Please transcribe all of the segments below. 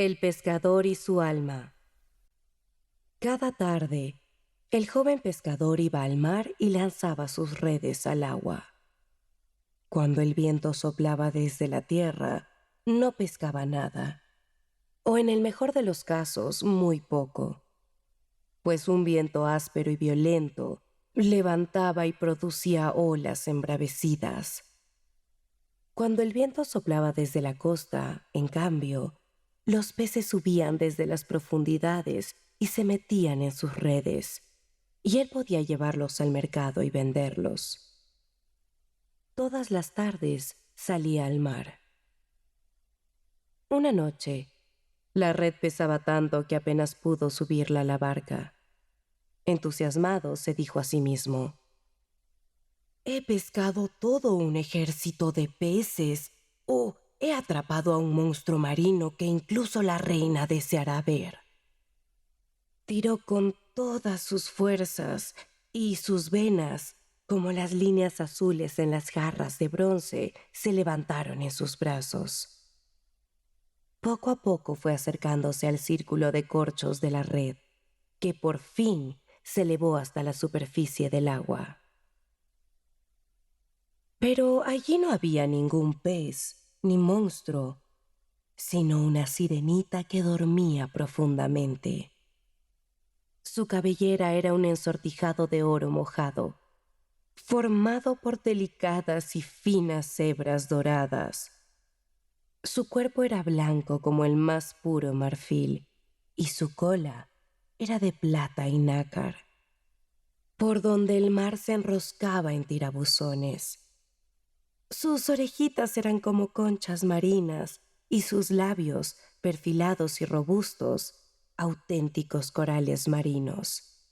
El pescador y su alma. Cada tarde, el joven pescador iba al mar y lanzaba sus redes al agua. Cuando el viento soplaba desde la tierra, no pescaba nada, o en el mejor de los casos, muy poco, pues un viento áspero y violento levantaba y producía olas embravecidas. Cuando el viento soplaba desde la costa, en cambio, los peces subían desde las profundidades y se metían en sus redes, y él podía llevarlos al mercado y venderlos. Todas las tardes salía al mar. Una noche, la red pesaba tanto que apenas pudo subirla a la barca. Entusiasmado, se dijo a sí mismo: «He pescado todo un ejército de peces, o he atrapado a un monstruo marino que incluso la reina deseará ver». Tiró con todas sus fuerzas y sus venas, como las líneas azules en las jarras de bronce, se levantaron en sus brazos. Poco a poco fue acercándose al círculo de corchos de la red, que por fin se elevó hasta la superficie del agua. Pero allí no había ningún pez ni monstruo, sino una sirenita que dormía profundamente. Su cabellera era un ensortijado de oro mojado, formado por delicadas y finas hebras doradas. Su cuerpo era blanco como el más puro marfil, y su cola era de plata y nácar, por donde el mar se enroscaba en tirabuzones. Sus orejitas eran como conchas marinas, y sus labios, perfilados y robustos, auténticos corales marinos.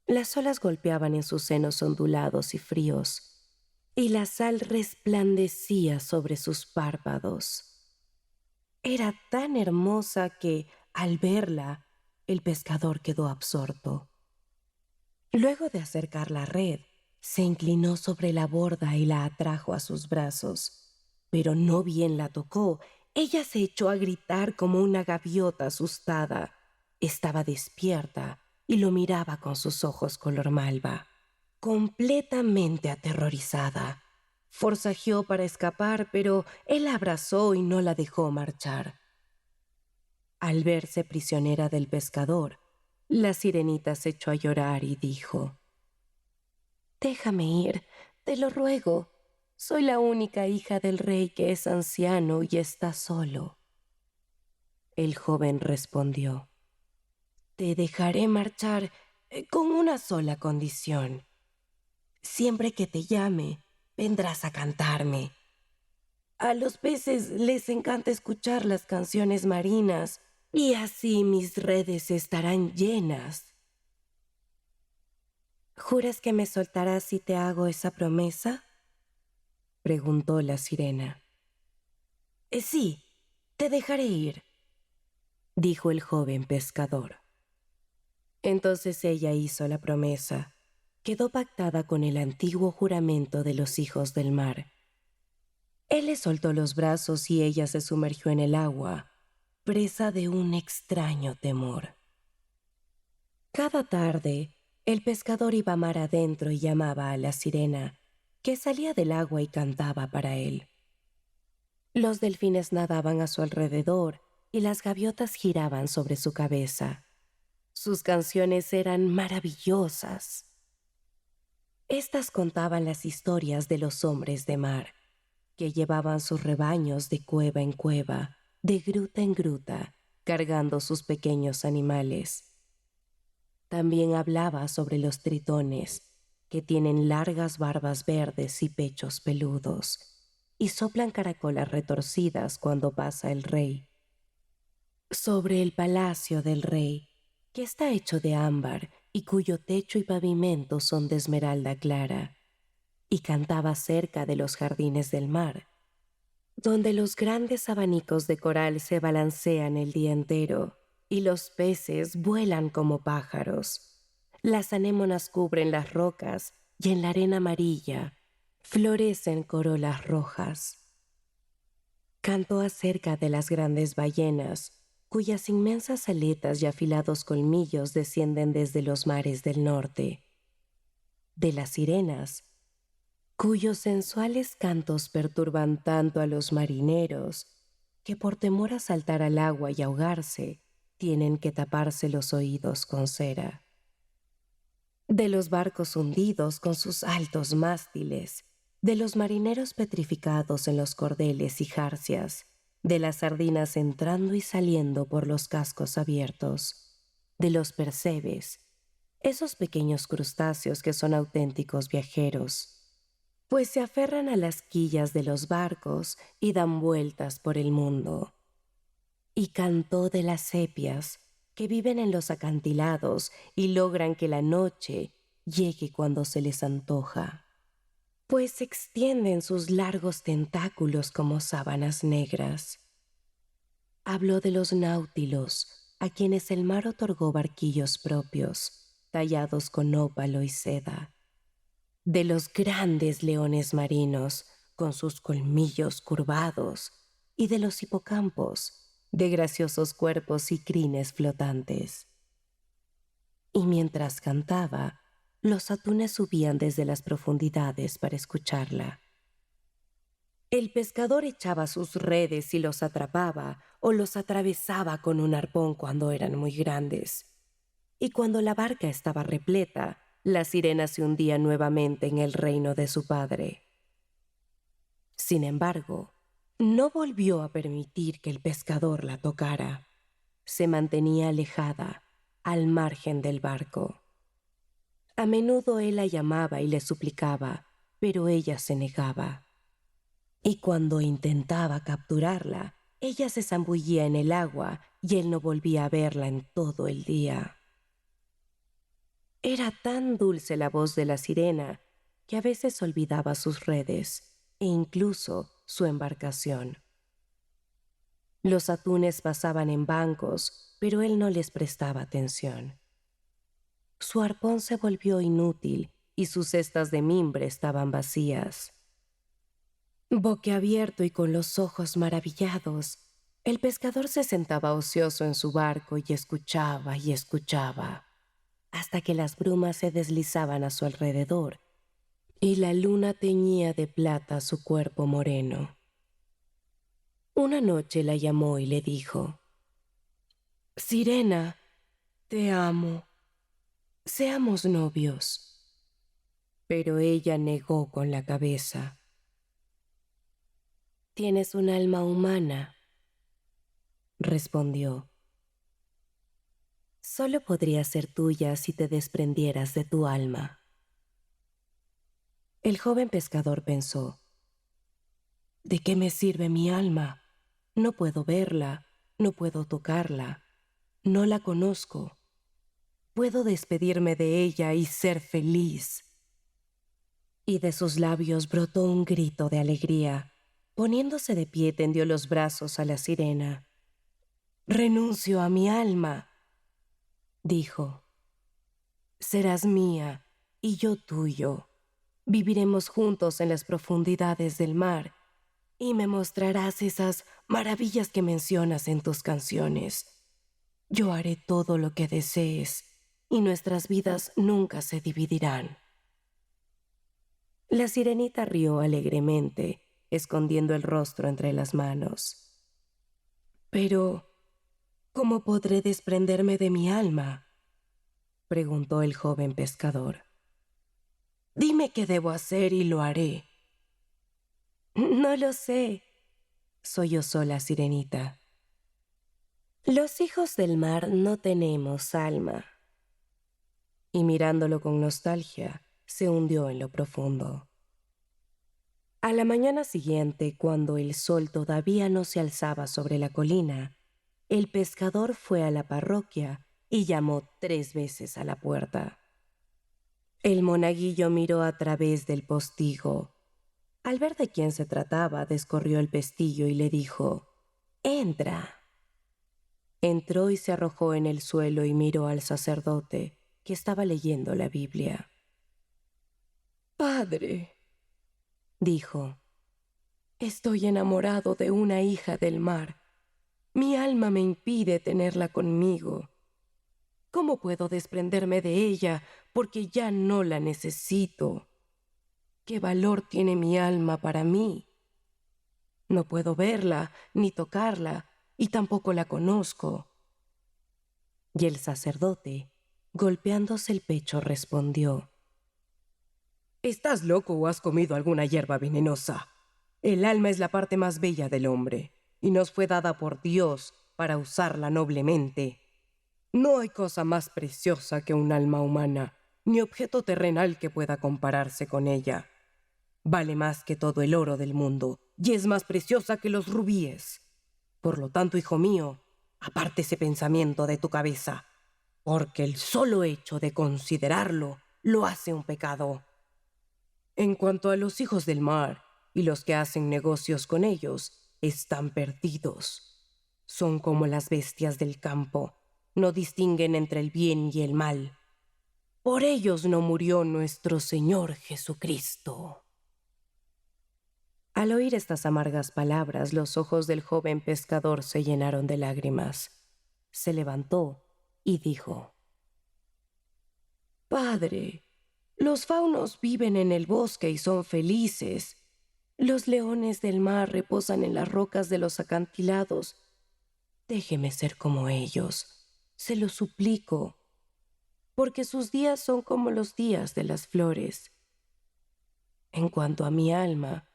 Las olas golpeaban en sus senos ondulados y fríos, y la sal resplandecía sobre sus párpados. Era tan hermosa que, al verla, el pescador quedó absorto. Luego de acercar la red, se inclinó sobre la borda y la atrajo a sus brazos. Pero no bien la tocó, ella se echó a gritar como una gaviota asustada. Estaba despierta y lo miraba con sus ojos color malva. Completamente aterrorizada, forcejeó para escapar, pero él la abrazó y no la dejó marchar. Al verse prisionera del pescador, la sirenita se echó a llorar y dijo: «Déjame ir, te lo ruego. Soy la única hija del rey que es anciano y está solo». El joven respondió: «Te dejaré marchar con una sola condición. Siempre que te llame, vendrás a cantarme. A los peces les encanta escuchar las canciones marinas, y así mis redes estarán llenas». «¿Juras que me soltarás si te hago esa promesa?», preguntó la sirena. «Sí, te dejaré ir», dijo el joven pescador. Entonces ella hizo la promesa. Quedó pactada con el antiguo juramento de los hijos del mar. Él le soltó los brazos y ella se sumergió en el agua, presa de un extraño temor. Cada tarde, el pescador iba mar adentro y llamaba a la sirena, que salía del agua y cantaba para él. Los delfines nadaban a su alrededor y las gaviotas giraban sobre su cabeza. Sus canciones eran maravillosas. Estas contaban las historias de los hombres de mar, que llevaban sus rebaños de cueva en cueva, de gruta en gruta, cargando sus pequeños animales. También hablaba sobre los tritones, que tienen largas barbas verdes y pechos peludos, y soplan caracolas retorcidas cuando pasa el rey. Sobre el palacio del rey, que está hecho de ámbar y cuyo techo y pavimento son de esmeralda clara, y cantaba cerca de los jardines del mar, donde los grandes abanicos de coral se balancean el día entero y los peces vuelan como pájaros. Las anémonas cubren las rocas y en la arena amarilla florecen corolas rojas. Cantó acerca de las grandes ballenas, cuyas inmensas aletas y afilados colmillos descienden desde los mares del norte, de las sirenas, cuyos sensuales cantos perturban tanto a los marineros que por temor a saltar al agua y ahogarse, tienen que taparse los oídos con cera, de los barcos hundidos con sus altos mástiles, de los marineros petrificados en los cordeles y jarcias, de las sardinas entrando y saliendo por los cascos abiertos, de los percebes, esos pequeños crustáceos que son auténticos viajeros, pues se aferran a las quillas de los barcos y dan vueltas por el mundo. Y cantó de las sepias, que viven en los acantilados y logran que la noche llegue cuando se les antoja, pues extienden sus largos tentáculos como sábanas negras. Habló de los náutilos, a quienes el mar otorgó barquillos propios, tallados con ópalo y seda, de los grandes leones marinos, con sus colmillos curvados, y de los hipocampos, de graciosos cuerpos y crines flotantes. Y mientras cantaba, los atunes subían desde las profundidades para escucharla. El pescador echaba sus redes y los atrapaba o los atravesaba con un arpón cuando eran muy grandes. Y cuando la barca estaba repleta, la sirena se hundía nuevamente en el reino de su padre. Sin embargo, no volvió a permitir que el pescador la tocara. Se mantenía alejada, al margen del barco. A menudo él la llamaba y le suplicaba, pero ella se negaba. Y cuando intentaba capturarla, ella se zambullía en el agua y él no volvía a verla en todo el día. Era tan dulce la voz de la sirena que a veces olvidaba sus redes e incluso su embarcación. Los atunes pasaban en bancos, pero él no les prestaba atención. Su arpón se volvió inútil y sus cestas de mimbre estaban vacías. Boquiabierto y con los ojos maravillados, el pescador se sentaba ocioso en su barco y escuchaba, hasta que las brumas se deslizaban a su alrededor y la luna teñía de plata su cuerpo moreno. Una noche la llamó y le dijo: «Sirena, te amo. Seamos novios». Pero ella negó con la cabeza. «Tienes un alma humana», respondió. «Solo podría ser tuya si te desprendieras de tu alma». El joven pescador pensó: «¿De qué me sirve mi alma? No puedo verla, no puedo tocarla, no la conozco. Puedo despedirme de ella y ser feliz». Y de sus labios brotó un grito de alegría. Poniéndose de pie, tendió los brazos a la sirena. «Renuncio a mi alma», dijo. «Serás mía y yo tuyo. Viviremos juntos en las profundidades del mar y me mostrarás esas maravillas que mencionas en tus canciones. Yo haré todo lo que desees y nuestras vidas nunca se dividirán». La sirenita rió alegremente, escondiendo el rostro entre las manos. «Pero, ¿cómo podré desprenderme de mi alma?», preguntó el joven pescador. «Dime qué debo hacer y lo haré». «No lo sé», sollozó la sirenita. «Los hijos del mar no tenemos alma». Y mirándolo con nostalgia, se hundió en lo profundo. A la mañana siguiente, cuando el sol todavía no se alzaba sobre la colina, el pescador fue a la parroquia y llamó 3 veces a la puerta. El monaguillo miró a través del postigo. Al ver de quién se trataba, descorrió el pestillo y le dijo: «Entra». Entró y se arrojó en el suelo y miró al sacerdote, que estaba leyendo la Biblia. «Padre», dijo, Estoy enamorado de una hija del mar. Mi alma me impide tenerla conmigo. ¿Cómo puedo desprenderme de ella porque ya no la necesito? ¿Qué valor tiene mi alma para mí? No puedo verla ni tocarla y tampoco la conozco. Y el sacerdote, golpeándose el pecho, respondió: ¿Estás loco o has comido alguna hierba venenosa? El alma es la parte más bella del hombre y nos fue dada por Dios para usarla noblemente. No hay cosa más preciosa que un alma humana, ni objeto terrenal que pueda compararse con ella. Vale más que todo el oro del mundo y es más preciosa que los rubíes. Por lo tanto, hijo mío, aparte ese pensamiento de tu cabeza, porque el solo hecho de considerarlo lo hace un pecado. En cuanto a los hijos del mar y los que hacen negocios con ellos, están perdidos. Son como las bestias del campo, no distinguen entre el bien y el mal. Por ellos no murió nuestro Señor Jesucristo. Al oír estas amargas palabras, los ojos del joven pescador se llenaron de lágrimas. Se levantó y dijo: Padre, los faunos viven en el bosque y son felices. Los leones del mar reposan en las rocas de los acantilados. Déjeme ser como ellos, se lo suplico, porque sus días son como los días de las flores. En cuanto a mi alma,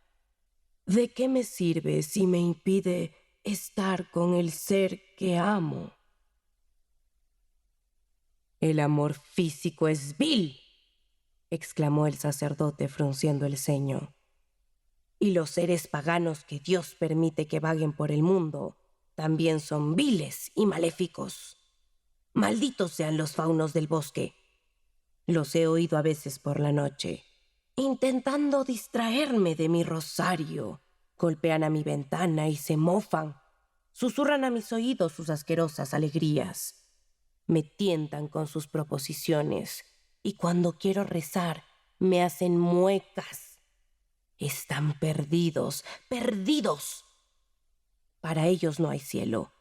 ¿de qué me sirve si me impide estar con el ser que amo? El amor físico es vil, exclamó el sacerdote frunciendo el ceño. Y los seres paganos que Dios permite que vaguen por el mundo también son viles y maléficos. Malditos sean los faunos del bosque. Los he oído a veces por la noche, intentando distraerme de mi rosario. Golpean a mi ventana y se mofan. Susurran a mis oídos sus asquerosas alegrías. Me tientan con sus proposiciones y cuando quiero rezar me hacen muecas. Están perdidos, perdidos. Para ellos no hay cielo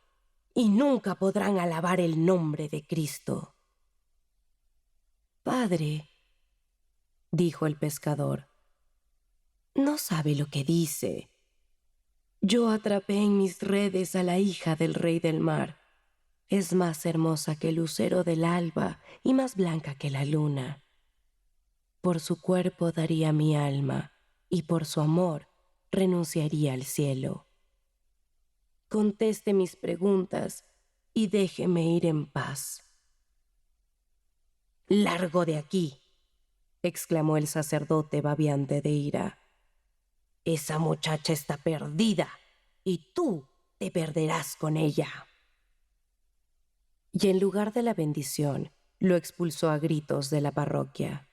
y nunca podrán alabar el nombre de Cristo. Padre, dijo el pescador, no sabe lo que dice. Yo atrapé en mis redes a la hija del rey del mar. Es más hermosa que el lucero del alba y más blanca que la luna. Por su cuerpo daría mi alma y por su amor renunciaría al cielo. Conteste mis preguntas y déjeme ir en paz. «Largo de aquí», exclamó el sacerdote babeante de ira. «Esa muchacha está perdida y tú te perderás con ella». Y en lugar de la bendición, lo expulsó a gritos de la parroquia.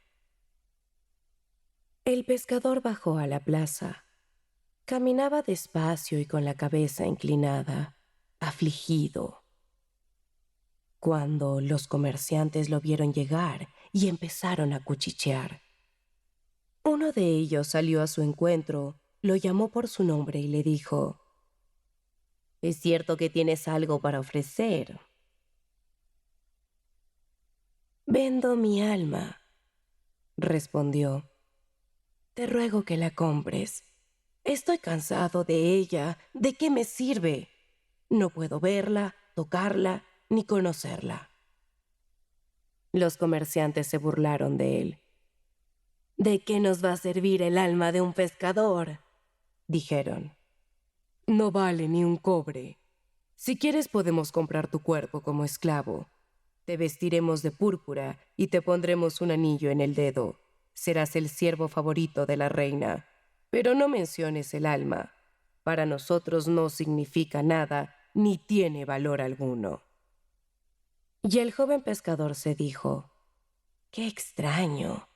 El pescador bajó a la plaza. Caminaba despacio y con la cabeza inclinada, afligido. Cuando los comerciantes lo vieron llegar y empezaron a cuchichear. Uno de ellos salió a su encuentro, lo llamó por su nombre y le dijo: «¿Es cierto que tienes algo para ofrecer?» «Vendo mi alma», respondió. «Te ruego que la compres. Estoy cansado de ella. ¿De qué me sirve? No puedo verla, tocarla, ni conocerla». Los comerciantes se burlaron de él. «¿De qué nos va a servir el alma de un pescador?», dijeron. «No vale ni un cobre. Si quieres podemos comprar tu cuerpo como esclavo. Te vestiremos de púrpura y te pondremos un anillo en el dedo. Serás el siervo favorito de la reina. Pero no menciones el alma. Para nosotros no significa nada ni tiene valor alguno». Y el joven pescador se dijo: «Qué extraño.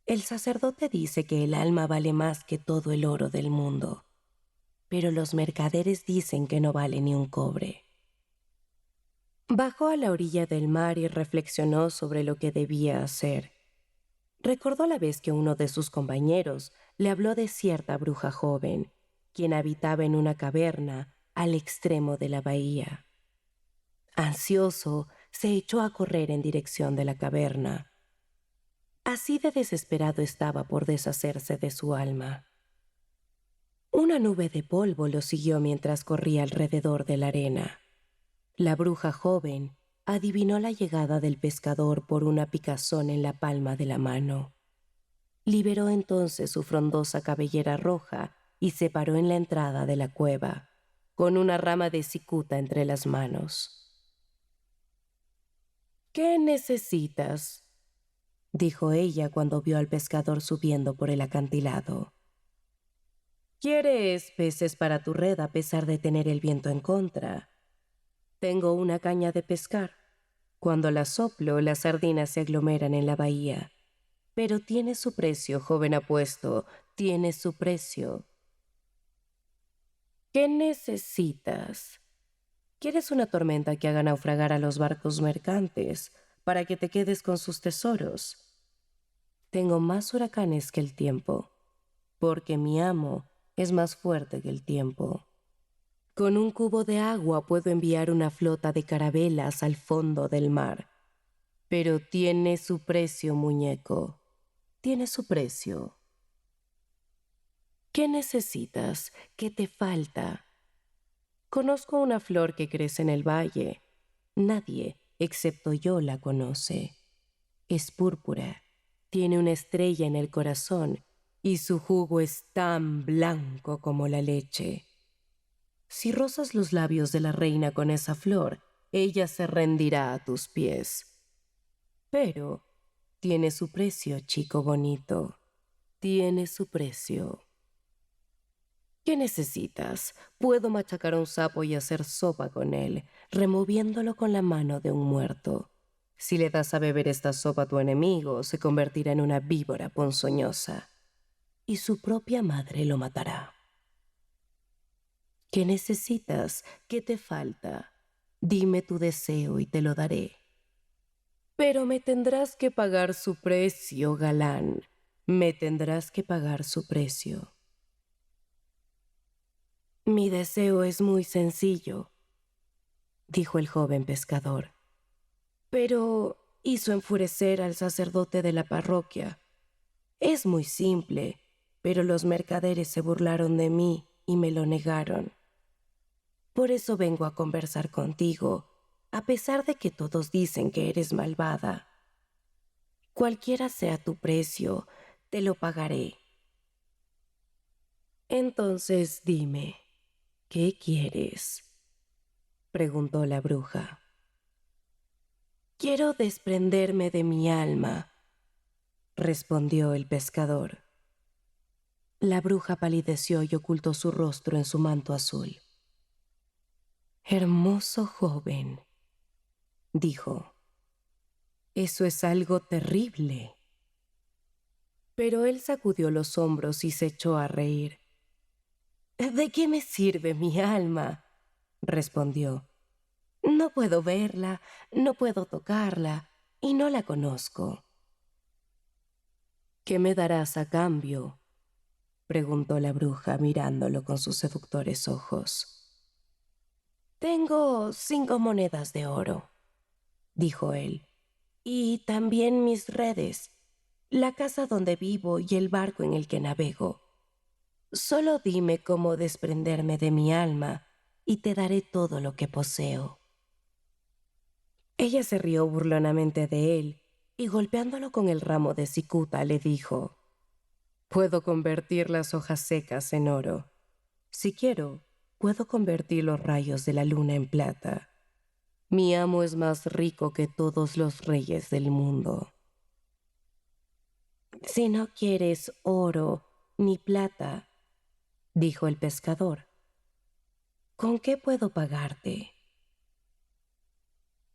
El sacerdote dice que el alma vale más que todo el oro del mundo, pero los mercaderes dicen que no vale ni un cobre». Bajó a la orilla del mar y reflexionó sobre lo que debía hacer. Recordó la vez que uno de sus compañeros le habló de cierta bruja joven quien habitaba en una caverna al extremo de la bahía. Ansioso, se echó a correr en dirección de la caverna. Así de desesperado estaba por deshacerse de su alma. Una nube de polvo lo siguió mientras corría alrededor de la arena. La bruja joven adivinó la llegada del pescador por una picazón en la palma de la mano. Liberó entonces su frondosa cabellera roja y se paró en la entrada de la cueva, con una rama de cicuta entre las manos. «¿Qué necesitas?», dijo ella cuando vio al pescador subiendo por el acantilado. «¿Quieres peces para tu red a pesar de tener el viento en contra? Tengo una caña de pescar. Cuando la soplo, las sardinas se aglomeran en la bahía. Pero tiene su precio, joven apuesto, tiene su precio». «¿Qué necesitas? ¿Quieres una tormenta que haga naufragar a los barcos mercantes para que te quedes con sus tesoros? Tengo más huracanes que el tiempo, porque mi amo es más fuerte que el tiempo. Con un cubo de agua puedo enviar una flota de carabelas al fondo del mar. Pero tiene su precio, muñeco. Tiene su precio. ¿Qué necesitas? ¿Qué te falta? Conozco una flor que crece en el valle. Nadie, excepto yo, la conoce. Es púrpura. Tiene una estrella en el corazón y su jugo es tan blanco como la leche. Si rozas los labios de la reina con esa flor, ella se rendirá a tus pies. Pero tiene su precio, chico bonito. Tiene su precio. ¿Qué necesitas? Puedo machacar a un sapo y hacer sopa con él, removiéndolo con la mano de un muerto. Si le das a beber esta sopa a tu enemigo, se convertirá en una víbora ponzoñosa, y su propia madre lo matará. ¿Qué necesitas? ¿Qué te falta? Dime tu deseo y te lo daré. Pero me tendrás que pagar su precio, galán. Me tendrás que pagar su precio. Mi deseo es muy sencillo, dijo el joven pescador, pero hizo enfurecer al sacerdote de la parroquia. Es muy simple, pero los mercaderes se burlaron de mí y me lo negaron. Por eso vengo a conversar contigo, a pesar de que todos dicen que eres malvada. Cualquiera sea tu precio, te lo pagaré. Entonces dime, ¿qué quieres?, preguntó la bruja. Quiero desprenderme de mi alma, respondió el pescador. La bruja palideció y ocultó su rostro en su manto azul. Hermoso joven, dijo, eso es algo terrible. Pero él sacudió los hombros y se echó a reír. ¿De qué me sirve mi alma?, respondió. No puedo verla, no puedo tocarla, y no la conozco. ¿Qué me darás a cambio?, preguntó la bruja mirándolo con sus seductores ojos. Tengo 5 monedas de oro, dijo él, y también mis redes, la casa donde vivo y el barco en el que navego. Solo dime cómo desprenderme de mi alma y te daré todo lo que poseo. Ella se rió burlonamente de él y golpeándolo con el ramo de cicuta le dijo: «Puedo convertir las hojas secas en oro. Si quiero, puedo convertir los rayos de la luna en plata. Mi amo es más rico que todos los reyes del mundo». «Si no quieres oro ni plata», dijo el pescador, «¿con qué puedo pagarte?».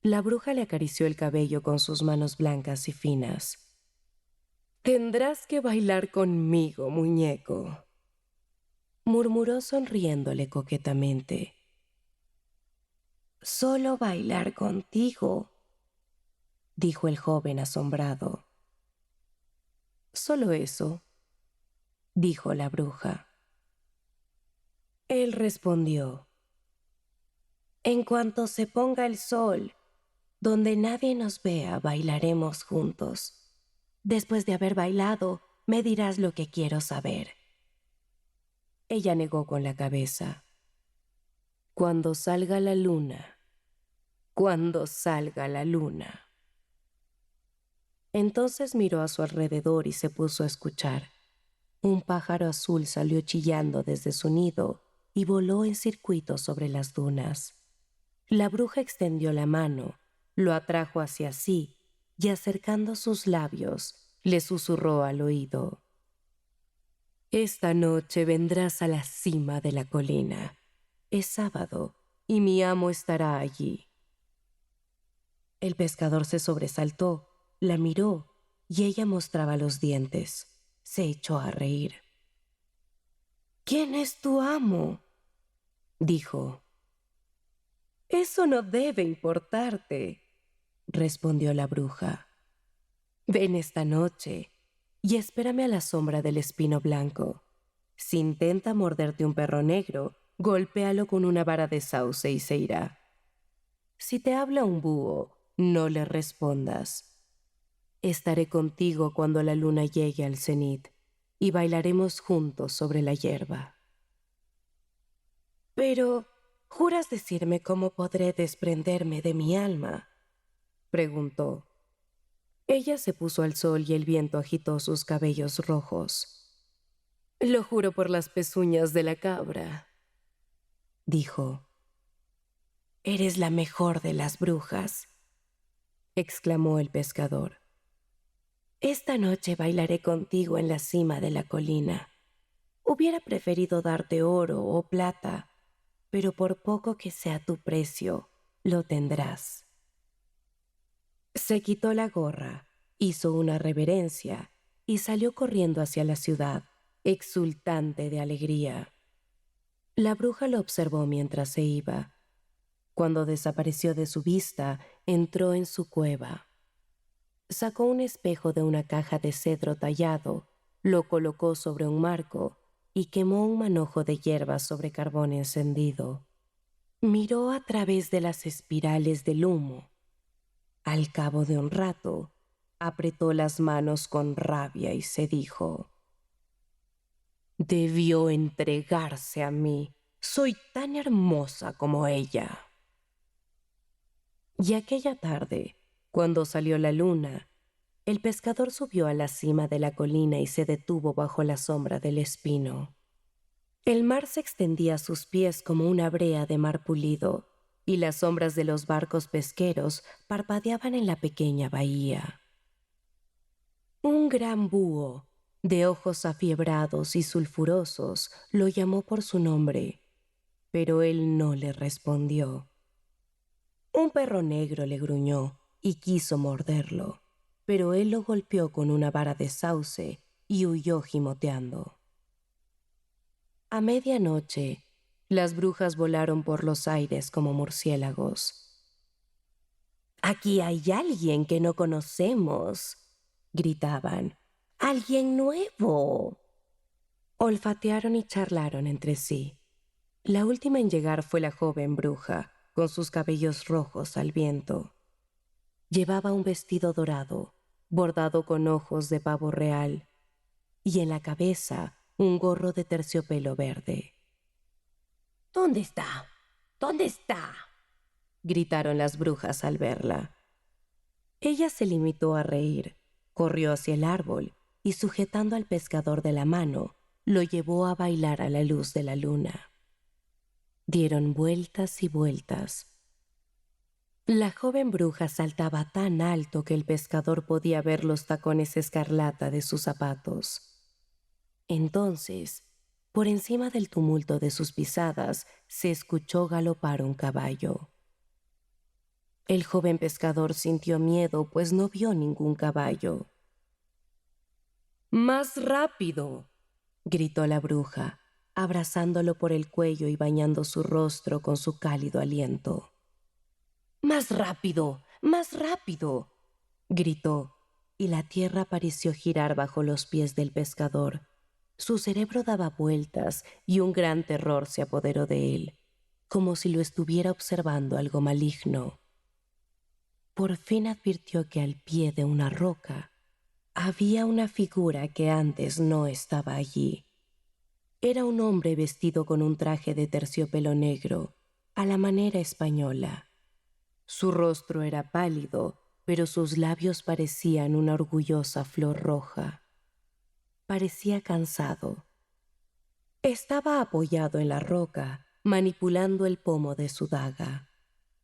La bruja le acarició el cabello con sus manos blancas y finas. «Tendrás que bailar conmigo, muñeco», murmuró sonriéndole coquetamente. «¿Solo bailar contigo?», dijo el joven asombrado. «Solo eso», dijo la bruja. Él respondió: «En cuanto se ponga el sol, donde nadie nos vea, bailaremos juntos. Después de haber bailado, me dirás lo que quiero saber». Ella negó con la cabeza. «Cuando salga la luna, cuando salga la luna». Entonces miró a su alrededor y se puso a escuchar. Un pájaro azul salió chillando desde su nido y voló en circuito sobre las dunas. La bruja extendió la mano, lo atrajo hacia sí y, acercando sus labios, le susurró al oído: «Esta noche vendrás a la cima de la colina. Es sábado y mi amo estará allí». El pescador se sobresaltó, la miró y ella mostraba los dientes. Se echó a reír. «¿Quién es tu amo?», dijo. «Eso no debe importarte», respondió la bruja. «Ven esta noche y espérame a la sombra del espino blanco. Si intenta morderte un perro negro, golpéalo con una vara de sauce y se irá. Si te habla un búho, no le respondas. Estaré contigo cuando la luna llegue al cenit y bailaremos juntos sobre la hierba». «Pero, ¿juras decirme cómo podré desprenderme de mi alma?», preguntó. Ella se puso al sol y el viento agitó sus cabellos rojos. «Lo juro por las pezuñas de la cabra», dijo. «Eres la mejor de las brujas», exclamó el pescador. «Esta noche bailaré contigo en la cima de la colina. Hubiera preferido darte oro o plata, pero por poco que sea tu precio, lo tendrás». Se quitó la gorra, hizo una reverencia y salió corriendo hacia la ciudad, exultante de alegría. La bruja lo observó mientras se iba. Cuando desapareció de su vista, entró en su cueva. Sacó un espejo de una caja de cedro tallado, lo colocó sobre un marco y quemó un manojo de hierba sobre carbón encendido. Miró a través de las espirales del humo. Al cabo de un rato, apretó las manos con rabia y se dijo: «Debió entregarse a mí. Soy tan hermosa como ella». Y aquella tarde, cuando salió la luna, el pescador subió a la cima de la colina y se detuvo bajo la sombra del espino. El mar se extendía a sus pies como una brea de mar pulido, y las sombras de los barcos pesqueros parpadeaban en la pequeña bahía. Un gran búho, de ojos afiebrados y sulfurosos, lo llamó por su nombre, pero él no le respondió. Un perro negro le gruñó y quiso morderlo, pero él lo golpeó con una vara de sauce y huyó gimoteando. A medianoche, las brujas volaron por los aires como murciélagos. «Aquí hay alguien que no conocemos», gritaban. «¡Alguien nuevo!». Olfatearon y charlaron entre sí. La última en llegar fue la joven bruja, con sus cabellos rojos al viento. Llevaba un vestido dorado, bordado con ojos de pavo real, y en la cabeza un gorro de terciopelo verde. «¿Dónde está? ¿Dónde está?», gritaron las brujas al verla. Ella se limitó a reír, corrió hacia el árbol y, sujetando al pescador de la mano, lo llevó a bailar a la luz de la luna. Dieron vueltas y vueltas. La joven bruja saltaba tan alto que el pescador podía ver los tacones escarlata de sus zapatos. Entonces, por encima del tumulto de sus pisadas, se escuchó galopar un caballo. El joven pescador sintió miedo, pues no vio ningún caballo. «¡Más rápido!», gritó la bruja, abrazándolo por el cuello y bañando su rostro con su cálido aliento. «¡Más rápido! ¡Más rápido!», gritó, y la tierra pareció girar bajo los pies del pescador. Su cerebro daba vueltas y un gran terror se apoderó de él, como si lo estuviera observando algo maligno. Por fin advirtió que al pie de una roca había una figura que antes no estaba allí. Era un hombre vestido con un traje de terciopelo negro, a la manera española. Su rostro era pálido, pero sus labios parecían una orgullosa flor roja. Parecía cansado. Estaba apoyado en la roca, manipulando el pomo de su daga.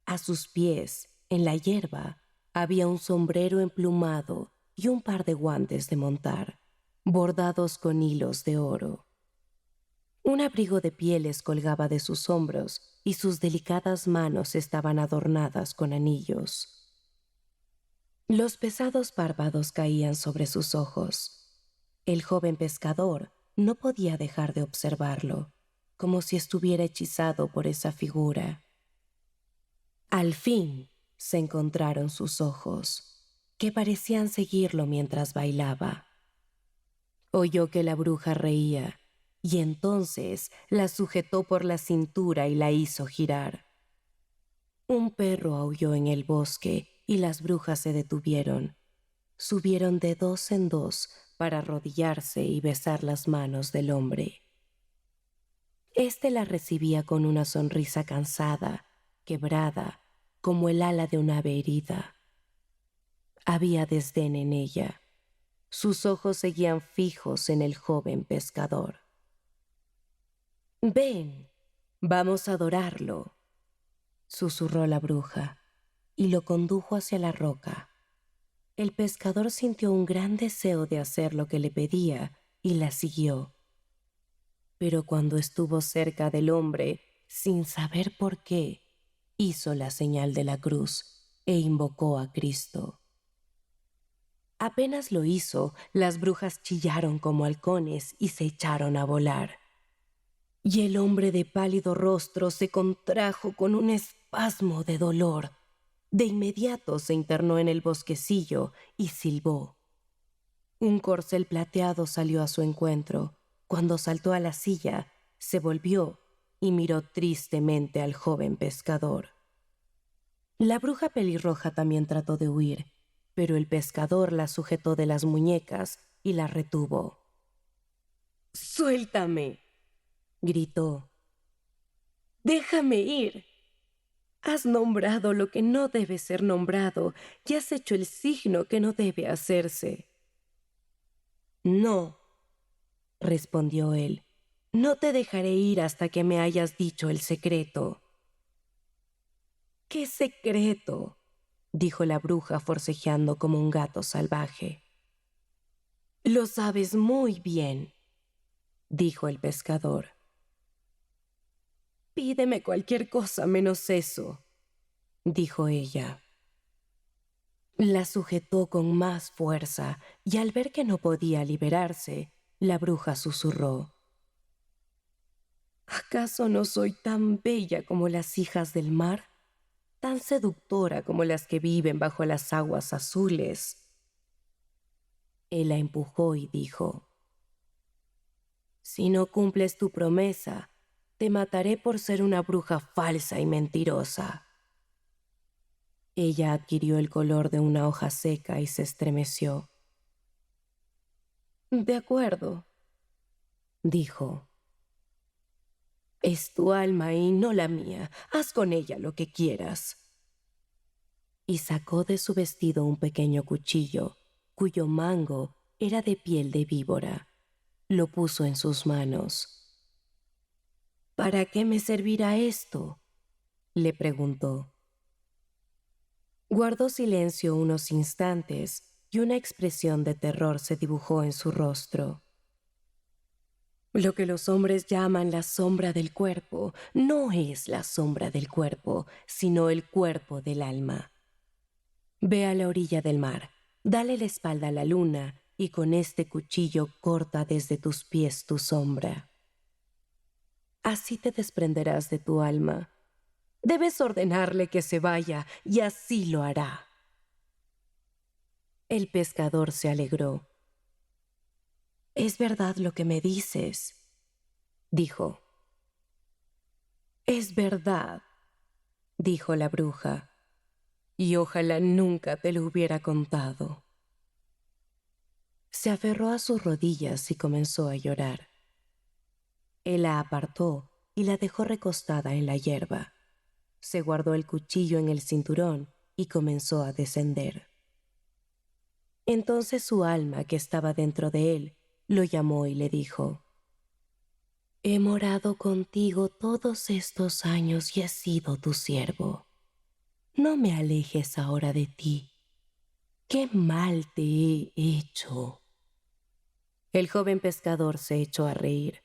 A sus pies, en la hierba, había un sombrero emplumado y un par de guantes de montar, bordados con hilos de oro. Un abrigo de pieles colgaba de sus hombros y sus delicadas manos estaban adornadas con anillos. Los pesados párpados caían sobre sus ojos. El joven pescador no podía dejar de observarlo, como si estuviera hechizado por esa figura. Al fin se encontraron sus ojos, que parecían seguirlo mientras bailaba. Oyó que la bruja reía, y entonces la sujetó por la cintura y la hizo girar. Un perro aulló en el bosque y las brujas se detuvieron. Subieron de dos en dos para arrodillarse y besar las manos del hombre. Este la recibía con una sonrisa cansada, quebrada, como el ala de un ave herida. Había desdén en ella. Sus ojos seguían fijos en el joven pescador. «Ven, vamos a adorarlo», susurró la bruja, y lo condujo hacia la roca. El pescador sintió un gran deseo de hacer lo que le pedía y la siguió. Pero cuando estuvo cerca del hombre, sin saber por qué, hizo la señal de la cruz e invocó a Cristo. Apenas lo hizo, las brujas chillaron como halcones y se echaron a volar. Y el hombre de pálido rostro se contrajo con un espasmo de dolor. De inmediato se internó en el bosquecillo y silbó. Un corcel plateado salió a su encuentro. Cuando saltó a la silla, se volvió y miró tristemente al joven pescador. La bruja pelirroja también trató de huir, pero el pescador la sujetó de las muñecas y la retuvo. «¡Suéltame!», gritó. «¡Déjame ir! Has nombrado lo que no debe ser nombrado y has hecho el signo que no debe hacerse». «No», respondió él, «no te dejaré ir hasta que me hayas dicho el secreto». «¿Qué secreto?», dijo la bruja forcejeando como un gato salvaje. «Lo sabes muy bien», dijo el pescador. «Pídeme cualquier cosa menos eso», dijo ella. La sujetó con más fuerza y al ver que no podía liberarse, la bruja susurró: «¿Acaso no soy tan bella como las hijas del mar? ¿Tan seductora como las que viven bajo las aguas azules?» Él la empujó y dijo: «Si no cumples tu promesa, te mataré por ser una bruja falsa y mentirosa». Ella adquirió el color de una hoja seca y se estremeció. «De acuerdo», dijo. «Es tu alma y no la mía. Haz con ella lo que quieras». Y sacó de su vestido un pequeño cuchillo, cuyo mango era de piel de víbora. Lo puso en sus manos. «¿Para qué me servirá esto?», le preguntó. Guardó silencio unos instantes y una expresión de terror se dibujó en su rostro. «Lo que los hombres llaman la sombra del cuerpo no es la sombra del cuerpo, sino el cuerpo del alma. Ve a la orilla del mar, dale la espalda a la luna y con este cuchillo corta desde tus pies tu sombra. Así te desprenderás de tu alma. Debes ordenarle que se vaya y así lo hará». El pescador se alegró. «Es verdad lo que me dices», dijo. «Es verdad», dijo la bruja, «y ojalá nunca te lo hubiera contado». Se aferró a sus rodillas y comenzó a llorar. Él la apartó y la dejó recostada en la hierba. Se guardó el cuchillo en el cinturón y comenzó a descender. Entonces su alma, que estaba dentro de él, lo llamó y le dijo: «He morado contigo todos estos años y he sido tu siervo. No me alejes ahora de ti. ¿Qué mal te he hecho?». El joven pescador se echó a reír.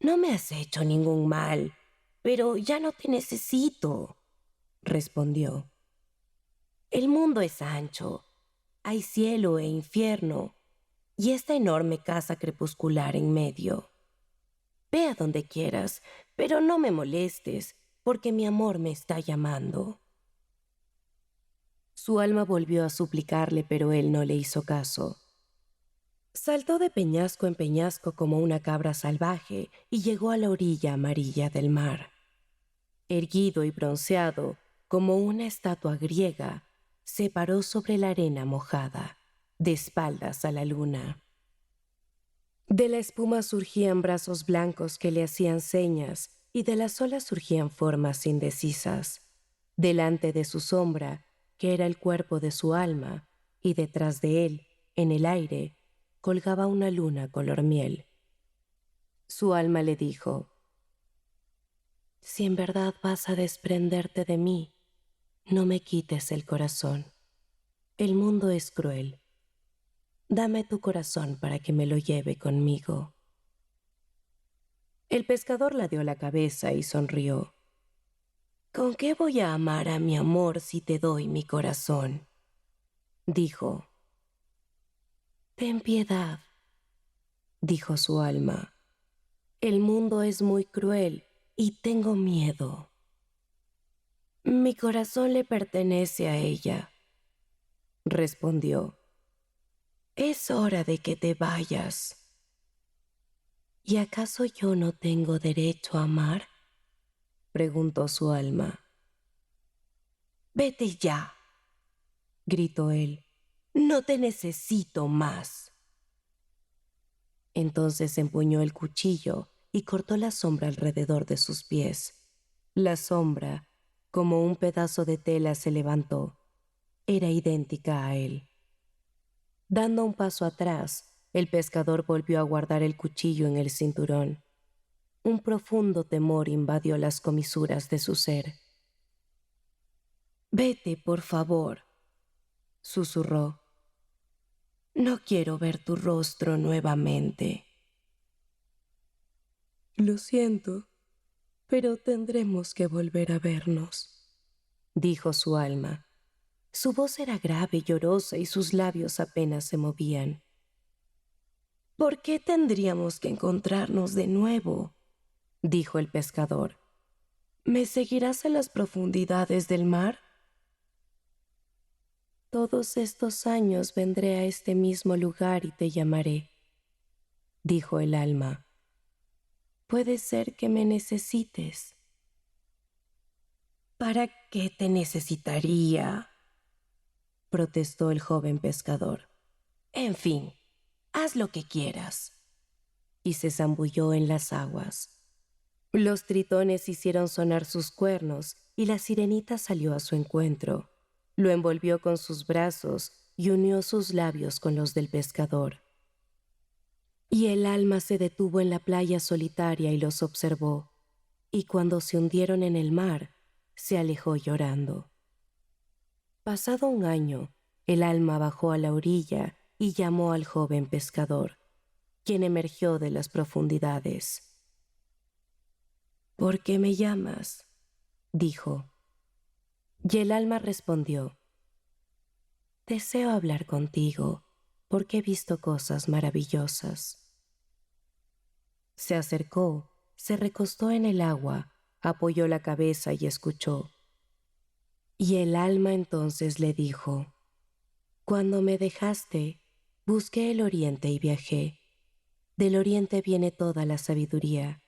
«No me has hecho ningún mal, pero ya no te necesito», respondió. «El mundo es ancho, hay cielo e infierno, y esta enorme casa crepuscular en medio. Ve a donde quieras, pero no me molestes, porque mi amor me está llamando». Su alma volvió a suplicarle, pero él no le hizo caso. Saltó de peñasco en peñasco como una cabra salvaje y llegó a la orilla amarilla del mar. Erguido y bronceado, como una estatua griega, se paró sobre la arena mojada, de espaldas a la luna. De la espuma surgían brazos blancos que le hacían señas, y de las olas surgían formas indecisas. Delante de su sombra, que era el cuerpo de su alma, y detrás de él, en el aire, colgaba una luna color miel. Su alma le dijo: «Si en verdad vas a desprenderte de mí, no me quites el corazón. El mundo es cruel. Dame tu corazón para que me lo lleve conmigo». El pescador la dio la cabeza y sonrió. «¿Con qué voy a amar a mi amor si te doy mi corazón?», dijo. «Ten piedad», dijo su alma. «El mundo es muy cruel y tengo miedo». «Mi corazón le pertenece a ella», respondió. «Es hora de que te vayas». «¿Y acaso yo no tengo derecho a amar?», preguntó su alma. «Vete ya», gritó él. «No te necesito más». Entonces empuñó el cuchillo y cortó la sombra alrededor de sus pies. La sombra, como un pedazo de tela, se levantó. Era idéntica a él. Dando un paso atrás, el pescador volvió a guardar el cuchillo en el cinturón. Un profundo temor invadió las comisuras de su ser. «Vete, por favor», susurró. «No quiero ver tu rostro nuevamente». «Lo siento, pero tendremos que volver a vernos», dijo su alma. Su voz era grave y llorosa y sus labios apenas se movían. «¿Por qué tendríamos que encontrarnos de nuevo?», dijo el pescador. «¿Me seguirás en las profundidades del mar?». «Todos estos años vendré a este mismo lugar y te llamaré», dijo el alma. «Puede ser que me necesites». «¿Para qué te necesitaría?», protestó el joven pescador. «En fin, haz lo que quieras». Y se zambulló en las aguas. Los tritones hicieron sonar sus cuernos y la sirenita salió a su encuentro. Lo envolvió con sus brazos y unió sus labios con los del pescador. Y el alma se detuvo en la playa solitaria y los observó, y cuando se hundieron en el mar, se alejó llorando. Pasado un año, el alma bajó a la orilla y llamó al joven pescador, quien emergió de las profundidades. «¿Por qué me llamas?», dijo. Y el alma respondió: «Deseo hablar contigo, porque he visto cosas maravillosas». Se acercó, se recostó en el agua, apoyó la cabeza y escuchó. Y el alma entonces le dijo: «Cuando me dejaste, busqué el oriente y viajé. Del oriente viene toda la sabiduría.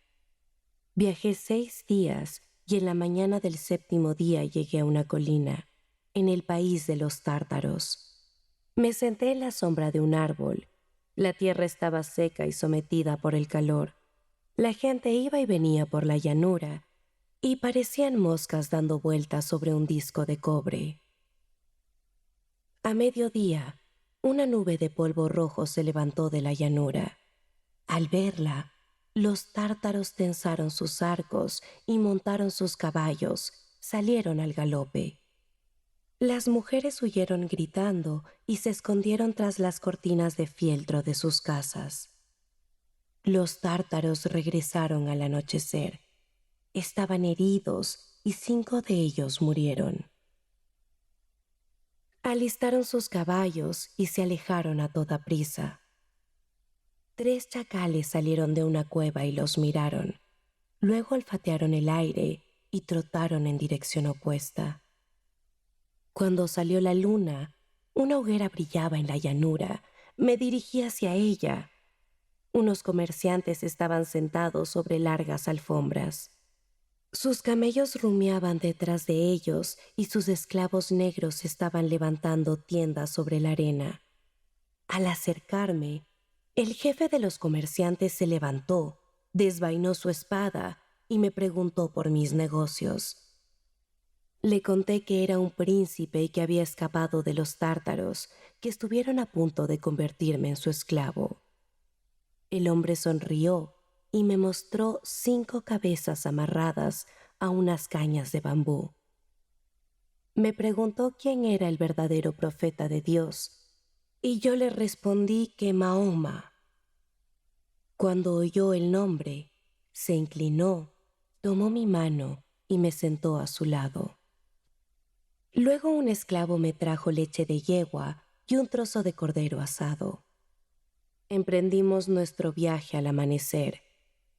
Viajé 6 días y en la mañana del 7.º día llegué a una colina, en el país de los tártaros. Me senté en la sombra de un árbol. La tierra estaba seca y sometida por el calor. La gente iba y venía por la llanura y parecían moscas dando vueltas sobre un disco de cobre. A mediodía, una nube de polvo rojo se levantó de la llanura. Al verla, los tártaros tensaron sus arcos y montaron sus caballos, salieron al galope. Las mujeres huyeron gritando y se escondieron tras las cortinas de fieltro de sus casas. Los tártaros regresaron al anochecer. Estaban heridos y 5 de ellos murieron. Alistaron sus caballos y se alejaron a toda prisa. 3 chacales salieron de una cueva y los miraron. Luego olfatearon el aire y trotaron en dirección opuesta. Cuando salió la luna, una hoguera brillaba en la llanura. Me dirigí hacia ella. Unos comerciantes estaban sentados sobre largas alfombras. Sus camellos rumiaban detrás de ellos y sus esclavos negros estaban levantando tiendas sobre la arena. Al acercarme, el jefe de los comerciantes se levantó, desvainó su espada y me preguntó por mis negocios. Le conté que era un príncipe y que había escapado de los tártaros, que estuvieron a punto de convertirme en su esclavo. El hombre sonrió y me mostró 5 cabezas amarradas a unas cañas de bambú. Me preguntó quién era el verdadero profeta de Dios, y yo le respondí que Mahoma. Cuando oyó el nombre, se inclinó, tomó mi mano y me sentó a su lado. Luego un esclavo me trajo leche de yegua y un trozo de cordero asado. Emprendimos nuestro viaje al amanecer.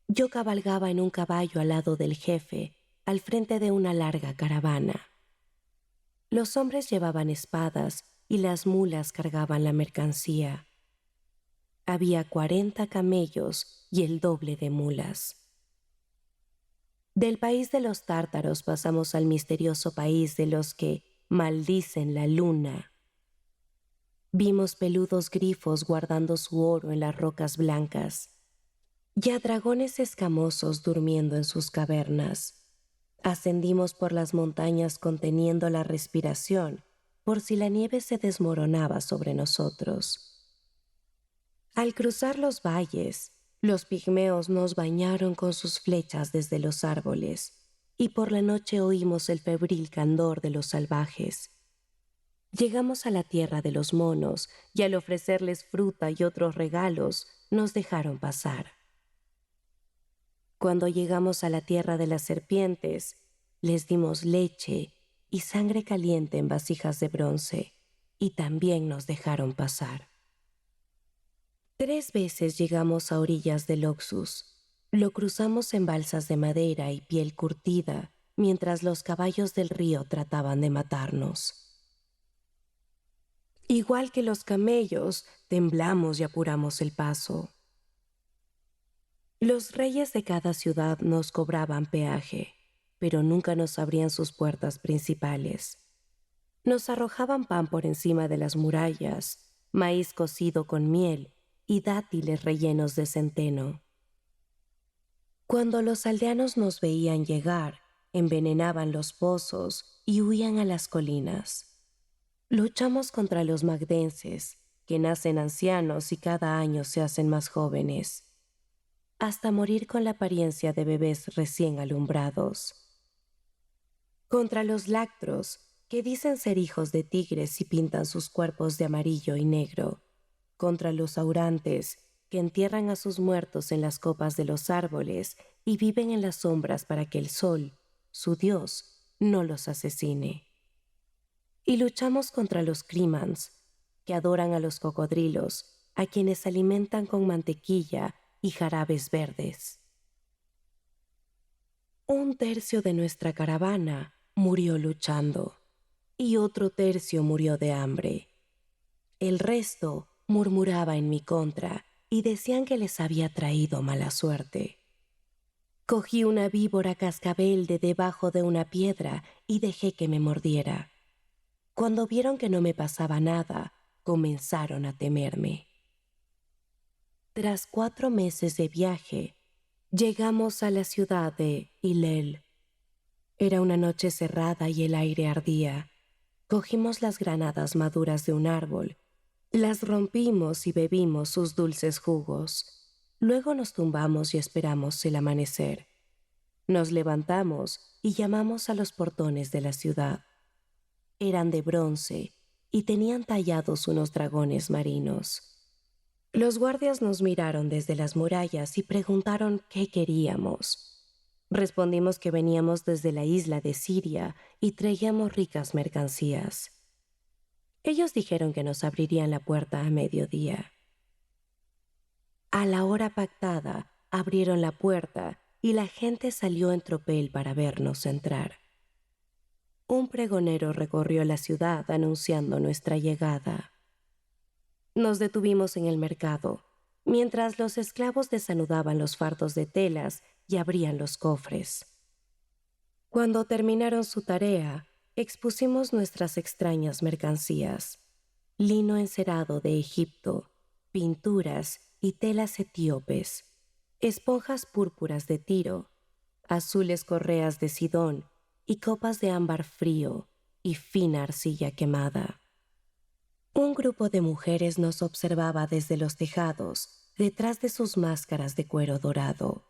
Yo cabalgaba en un caballo al lado del jefe, al frente de una larga caravana. Los hombres llevaban espadas y las mulas cargaban la mercancía. Había 40 camellos y el doble de mulas. Del país de los tártaros pasamos al misterioso país de los que maldicen la luna. Vimos peludos grifos guardando su oro en las rocas blancas y a dragones escamosos durmiendo en sus cavernas. Ascendimos por las montañas conteniendo la respiración por si la nieve se desmoronaba sobre nosotros. Al cruzar los valles, los pigmeos nos bañaron con sus flechas desde los árboles, y por la noche oímos el febril candor de los salvajes. Llegamos a la tierra de los monos, y al ofrecerles fruta y otros regalos, nos dejaron pasar. Cuando llegamos a la tierra de las serpientes, les dimos leche y sangre caliente en vasijas de bronce, y también nos dejaron pasar. 3 veces llegamos a orillas del Oxus. Lo cruzamos en balsas de madera y piel curtida, mientras los caballos del río trataban de matarnos. Igual que los camellos, temblamos y apuramos el paso. Los reyes de cada ciudad nos cobraban peaje, pero nunca nos abrían sus puertas principales. Nos arrojaban pan por encima de las murallas, maíz cocido con miel y dátiles rellenos de centeno. Cuando los aldeanos nos veían llegar, envenenaban los pozos y huían a las colinas. Luchamos contra los magdenses, que nacen ancianos y cada año se hacen más jóvenes, hasta morir con la apariencia de bebés recién alumbrados. Contra los lactros, que dicen ser hijos de tigres y pintan sus cuerpos de amarillo y negro. Contra los aurantes, que entierran a sus muertos en las copas de los árboles y viven en las sombras para que el sol, su dios, no los asesine. Y luchamos contra los crimans, que adoran a los cocodrilos, a quienes alimentan con mantequilla y jarabes verdes. 1/3 de nuestra caravana murió luchando, y otro tercio murió de hambre. El resto murmuraba en mi contra y decían que les había traído mala suerte. Cogí una víbora cascabel de debajo de una piedra y dejé que me mordiera. Cuando vieron que no me pasaba nada, comenzaron a temerme. Tras 4 meses de viaje, llegamos a la ciudad de Hillel. Era una noche cerrada y el aire ardía. Cogimos las granadas maduras de un árbol, las rompimos y bebimos sus dulces jugos. Luego nos tumbamos y esperamos el amanecer. Nos levantamos y llamamos a los portones de la ciudad. Eran de bronce y tenían tallados unos dragones marinos. Los guardias nos miraron desde las murallas y preguntaron qué queríamos. Respondimos que veníamos desde la isla de Siria y traíamos ricas mercancías. Ellos dijeron que nos abrirían la puerta a mediodía. A la hora pactada, abrieron la puerta y la gente salió en tropel para vernos entrar. Un pregonero recorrió la ciudad anunciando nuestra llegada. Nos detuvimos en el mercado, mientras los esclavos desanudaban los fardos de telas y abrían los cofres. Cuando terminaron su tarea, expusimos nuestras extrañas mercancías: lino encerado de Egipto, pinturas y telas etíopes, esponjas púrpuras de Tiro, azules correas de Sidón y copas de ámbar frío y fina arcilla quemada. Un grupo de mujeres nos observaba desde los tejados, detrás de sus máscaras de cuero dorado.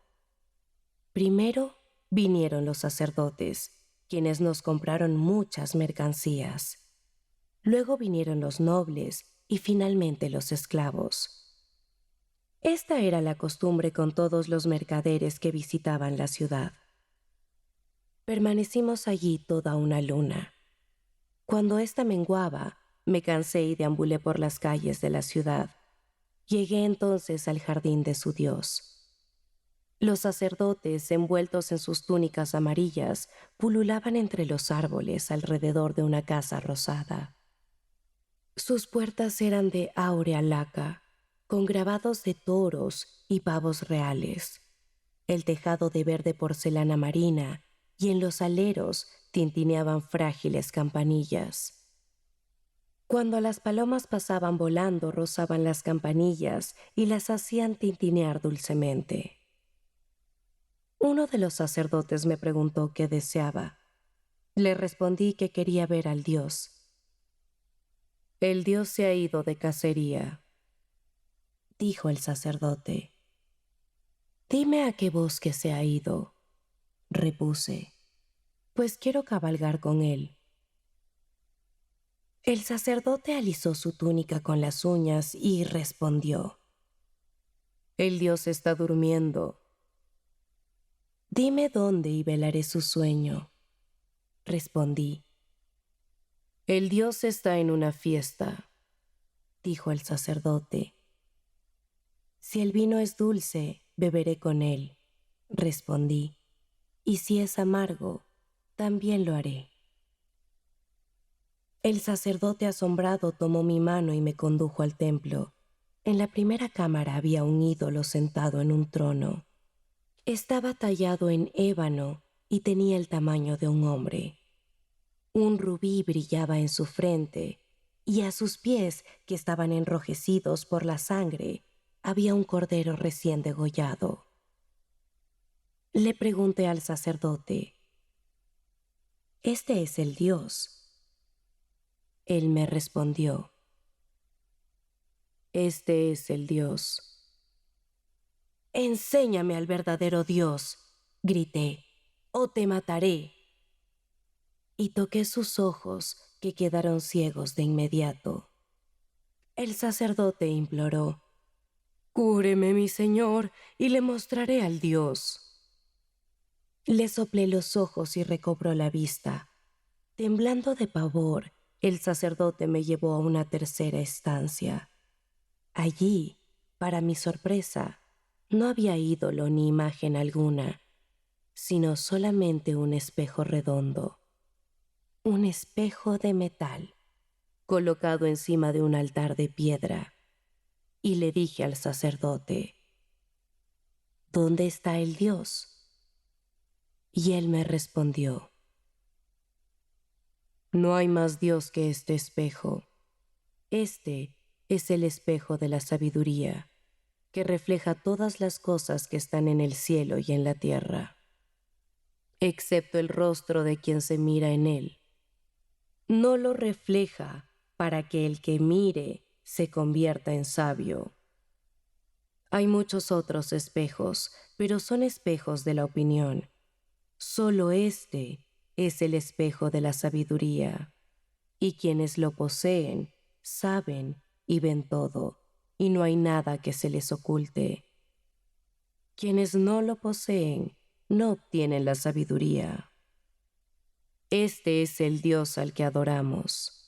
Primero vinieron los sacerdotes, quienes nos compraron muchas mercancías. Luego vinieron los nobles y finalmente los esclavos. Esta era la costumbre con todos los mercaderes que visitaban la ciudad. Permanecimos allí toda una luna. Cuando ésta menguaba, me cansé y deambulé por las calles de la ciudad. Llegué entonces al jardín de su Dios. Los sacerdotes, envueltos en sus túnicas amarillas, pululaban entre los árboles alrededor de una casa rosada. Sus puertas eran de áurea laca, con grabados de toros y pavos reales. El tejado de verde porcelana marina, y en los aleros tintineaban frágiles campanillas. Cuando las palomas pasaban volando, rozaban las campanillas y las hacían tintinear dulcemente. Uno de los sacerdotes me preguntó qué deseaba. Le respondí que quería ver al Dios. «El Dios se ha ido de cacería», dijo el sacerdote. «Dime a qué bosque se ha ido», repuse, «pues quiero cabalgar con él». El sacerdote alisó su túnica con las uñas y respondió: «El Dios está durmiendo». «Dime dónde y velaré su sueño», respondí. «El Dios está en una fiesta», dijo el sacerdote. «Si el vino es dulce, beberé con él», respondí, «y si es amargo, también lo haré». El sacerdote asombrado tomó mi mano y me condujo al templo. En la primera cámara había un ídolo sentado en un trono. Estaba tallado en ébano y tenía el tamaño de un hombre. Un rubí brillaba en su frente, y a sus pies, que estaban enrojecidos por la sangre, había un cordero recién degollado. Le pregunté al sacerdote: «¿Este es el Dios?». Él me respondió: «Este es el Dios». «Enséñame al verdadero Dios», grité, «o te mataré». Y toqué sus ojos, que quedaron ciegos de inmediato. El sacerdote imploró: «Cúreme, mi señor, y le mostraré al Dios». Le soplé los ojos y recobró la vista. Temblando de pavor, el sacerdote me llevó a una tercera estancia. Allí, para mi sorpresa, no había ídolo ni imagen alguna, sino solamente un espejo redondo. Un espejo de metal, colocado encima de un altar de piedra. y le dije al sacerdote: ¿dónde está el Dios? Y él me respondió: no hay más Dios que este espejo. Este es el espejo de la sabiduría, que refleja todas las cosas que están en el cielo y en la tierra, excepto el rostro de quien se mira en él. No lo refleja para que el que mire se convierta en sabio. Hay muchos otros espejos, pero son espejos de la opinión. Solo este es el espejo de la sabiduría, y quienes lo poseen saben y ven todo, y no hay nada que se les oculte. Quienes no lo poseen no obtienen la sabiduría. Este es el Dios al que adoramos.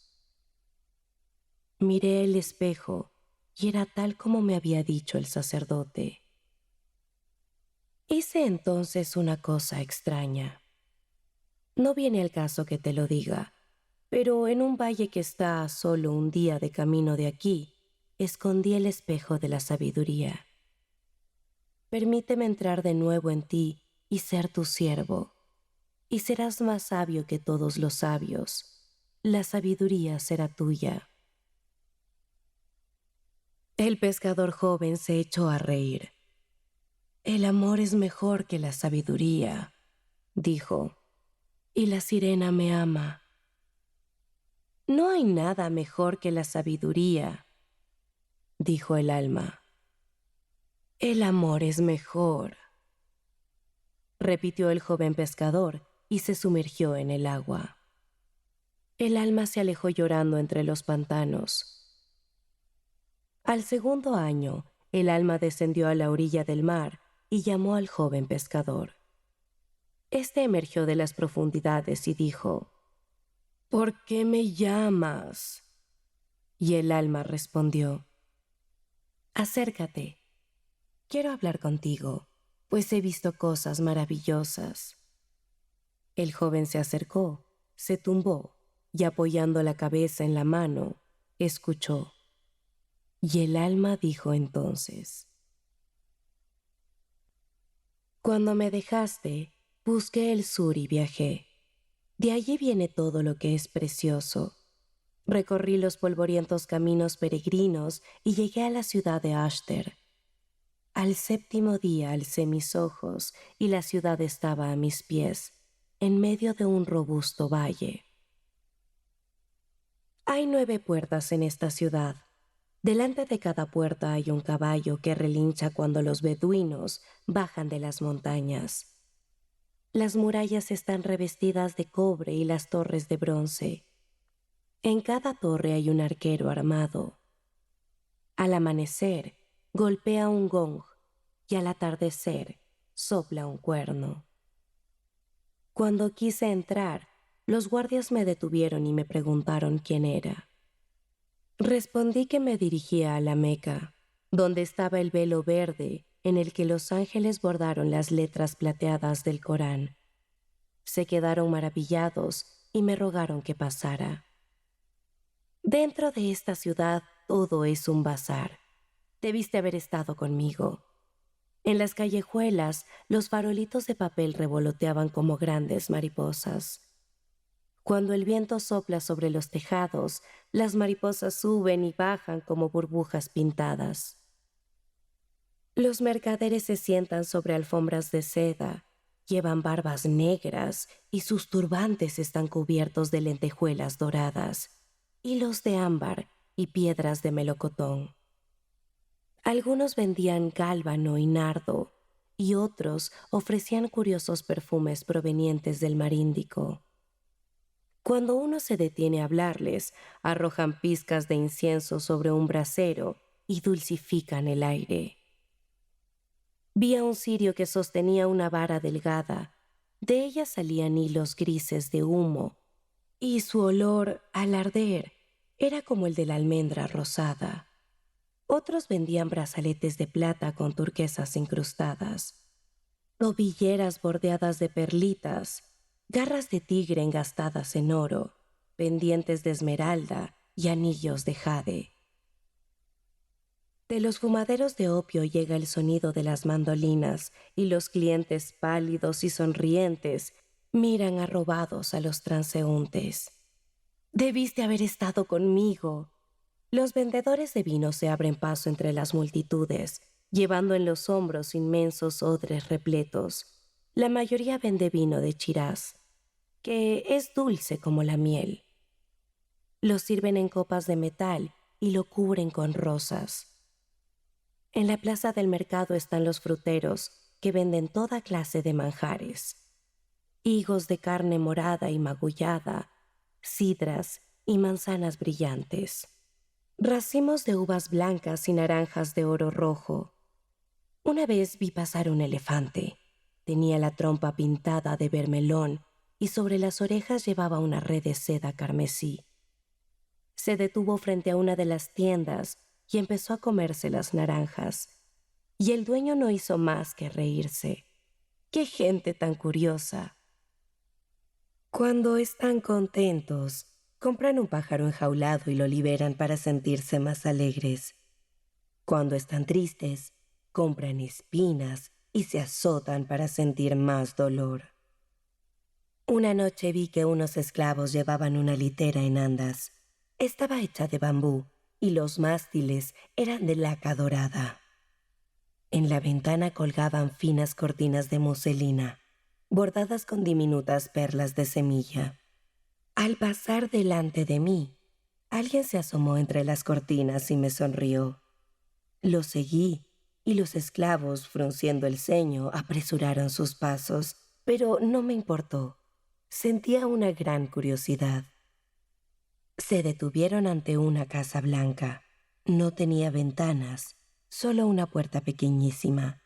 Miré el espejo y era tal como me había dicho el sacerdote. Hice entonces una cosa extraña. No viene al caso que te lo diga, pero en un valle que está a solo un día de camino de aquí, escondí el espejo de la sabiduría. Permíteme entrar de nuevo en ti y ser tu siervo, y serás más sabio que todos los sabios. La sabiduría será tuya. El pescador joven se echó a reír. El amor es mejor que la sabiduría, dijo, y la sirena me ama. No hay nada mejor que la sabiduría, dijo el alma. El amor es mejor, repitió el joven pescador y se sumergió en el agua. El alma se alejó llorando entre los pantanos. Al segundo año, el alma descendió a la orilla del mar y llamó al joven pescador. Este emergió de las profundidades y dijo: ¿por qué me llamas? Y el alma respondió: acércate, quiero hablar contigo, pues he visto cosas maravillosas. El joven se acercó, se tumbó y apoyando la cabeza en la mano, escuchó. Y el alma dijo entonces: cuando me dejaste, busqué el sur y viajé. De allí viene todo lo que es precioso. Recorrí los polvorientos caminos peregrinos y llegué a la ciudad de Ashter. Al séptimo día alcé mis ojos y la ciudad estaba a mis pies, en medio de un robusto valle. Hay 9 puertas en esta ciudad. Delante de cada puerta hay un caballo que relincha cuando los beduinos bajan de las montañas. Las murallas están revestidas de cobre y las torres de bronce. En cada torre hay un arquero armado. Al amanecer, golpea un gong y al atardecer, sopla un cuerno. Cuando quise entrar, los guardias me detuvieron y me preguntaron quién era. Respondí que me dirigía a la Meca, donde estaba el velo verde en el que los ángeles bordaron las letras plateadas del Corán. Se quedaron maravillados y me rogaron que pasara. Dentro de esta ciudad todo es un bazar. Debiste haber estado conmigo. En las callejuelas, los farolitos de papel revoloteaban como grandes mariposas. Cuando el viento sopla sobre los tejados, las mariposas suben y bajan como burbujas pintadas. Los mercaderes se sientan sobre alfombras de seda, llevan barbas negras y sus turbantes están cubiertos de lentejuelas doradas, hilos de ámbar y piedras de melocotón. Algunos vendían gálbano y nardo, y otros ofrecían curiosos perfumes provenientes del mar Índico. Cuando uno se detiene a hablarles, arrojan pizcas de incienso sobre un brasero y dulcifican el aire. Vi a un sirio que sostenía una vara delgada. De ella salían hilos grises de humo, y su olor, al arder, era como el de la almendra rosada. Otros vendían brazaletes de plata con turquesas incrustadas, tobilleras bordeadas de perlitas, garras de tigre engastadas en oro, pendientes de esmeralda y anillos de jade. De los fumaderos de opio llega el sonido de las mandolinas y los clientes pálidos y sonrientes miran arrobados a los transeúntes. Debiste haber estado conmigo. Los vendedores de vino se abren paso entre las multitudes, llevando en los hombros inmensos odres repletos. La mayoría vende vino de Shiraz, que es dulce como la miel. Lo sirven en copas de metal y lo cubren con rosas. En la plaza del mercado están los fruteros, que venden toda clase de manjares: higos de carne morada y magullada, sidras y manzanas brillantes, racimos de uvas blancas y naranjas de oro rojo. Una vez vi pasar un elefante. Tenía la trompa pintada de bermelón y sobre las orejas llevaba una red de seda carmesí. Se detuvo frente a una de las tiendas y empezó a comerse las naranjas. Y el dueño no hizo más que reírse. ¡Qué gente tan curiosa! Cuando están contentos, compran un pájaro enjaulado y lo liberan para sentirse más alegres. Cuando están tristes, compran espinas y se azotan para sentir más dolor. Una noche vi que unos esclavos llevaban una litera en andas. Estaba hecha de bambú y los mástiles eran de laca dorada. En la ventana colgaban finas cortinas de muselina, bordadas con diminutas perlas de semilla. Al pasar delante de mí, alguien se asomó entre las cortinas y me sonrió. Lo seguí y los esclavos, frunciendo el ceño, apresuraron sus pasos, pero no me importó. Sentía una gran curiosidad. Se detuvieron ante una casa blanca. No tenía ventanas, solo una puerta pequeñísima.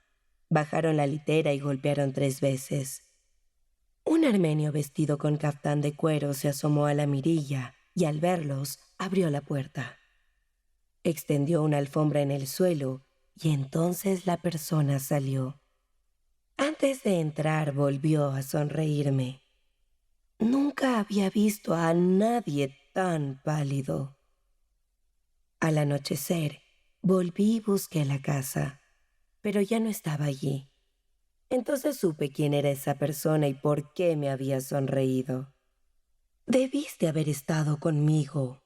Bajaron la litera y golpearon 3 veces. Un armenio vestido con caftán de cuero se asomó a la mirilla y al verlos abrió la puerta. Extendió una alfombra en el suelo y entonces la persona salió. Antes de entrar volvió a sonreírme. Nunca había visto a nadie tan pálido. Al anochecer, volví y busqué la casa, pero ya no estaba allí. Entonces supe quién era esa persona y por qué me había sonreído. Debiste haber estado conmigo.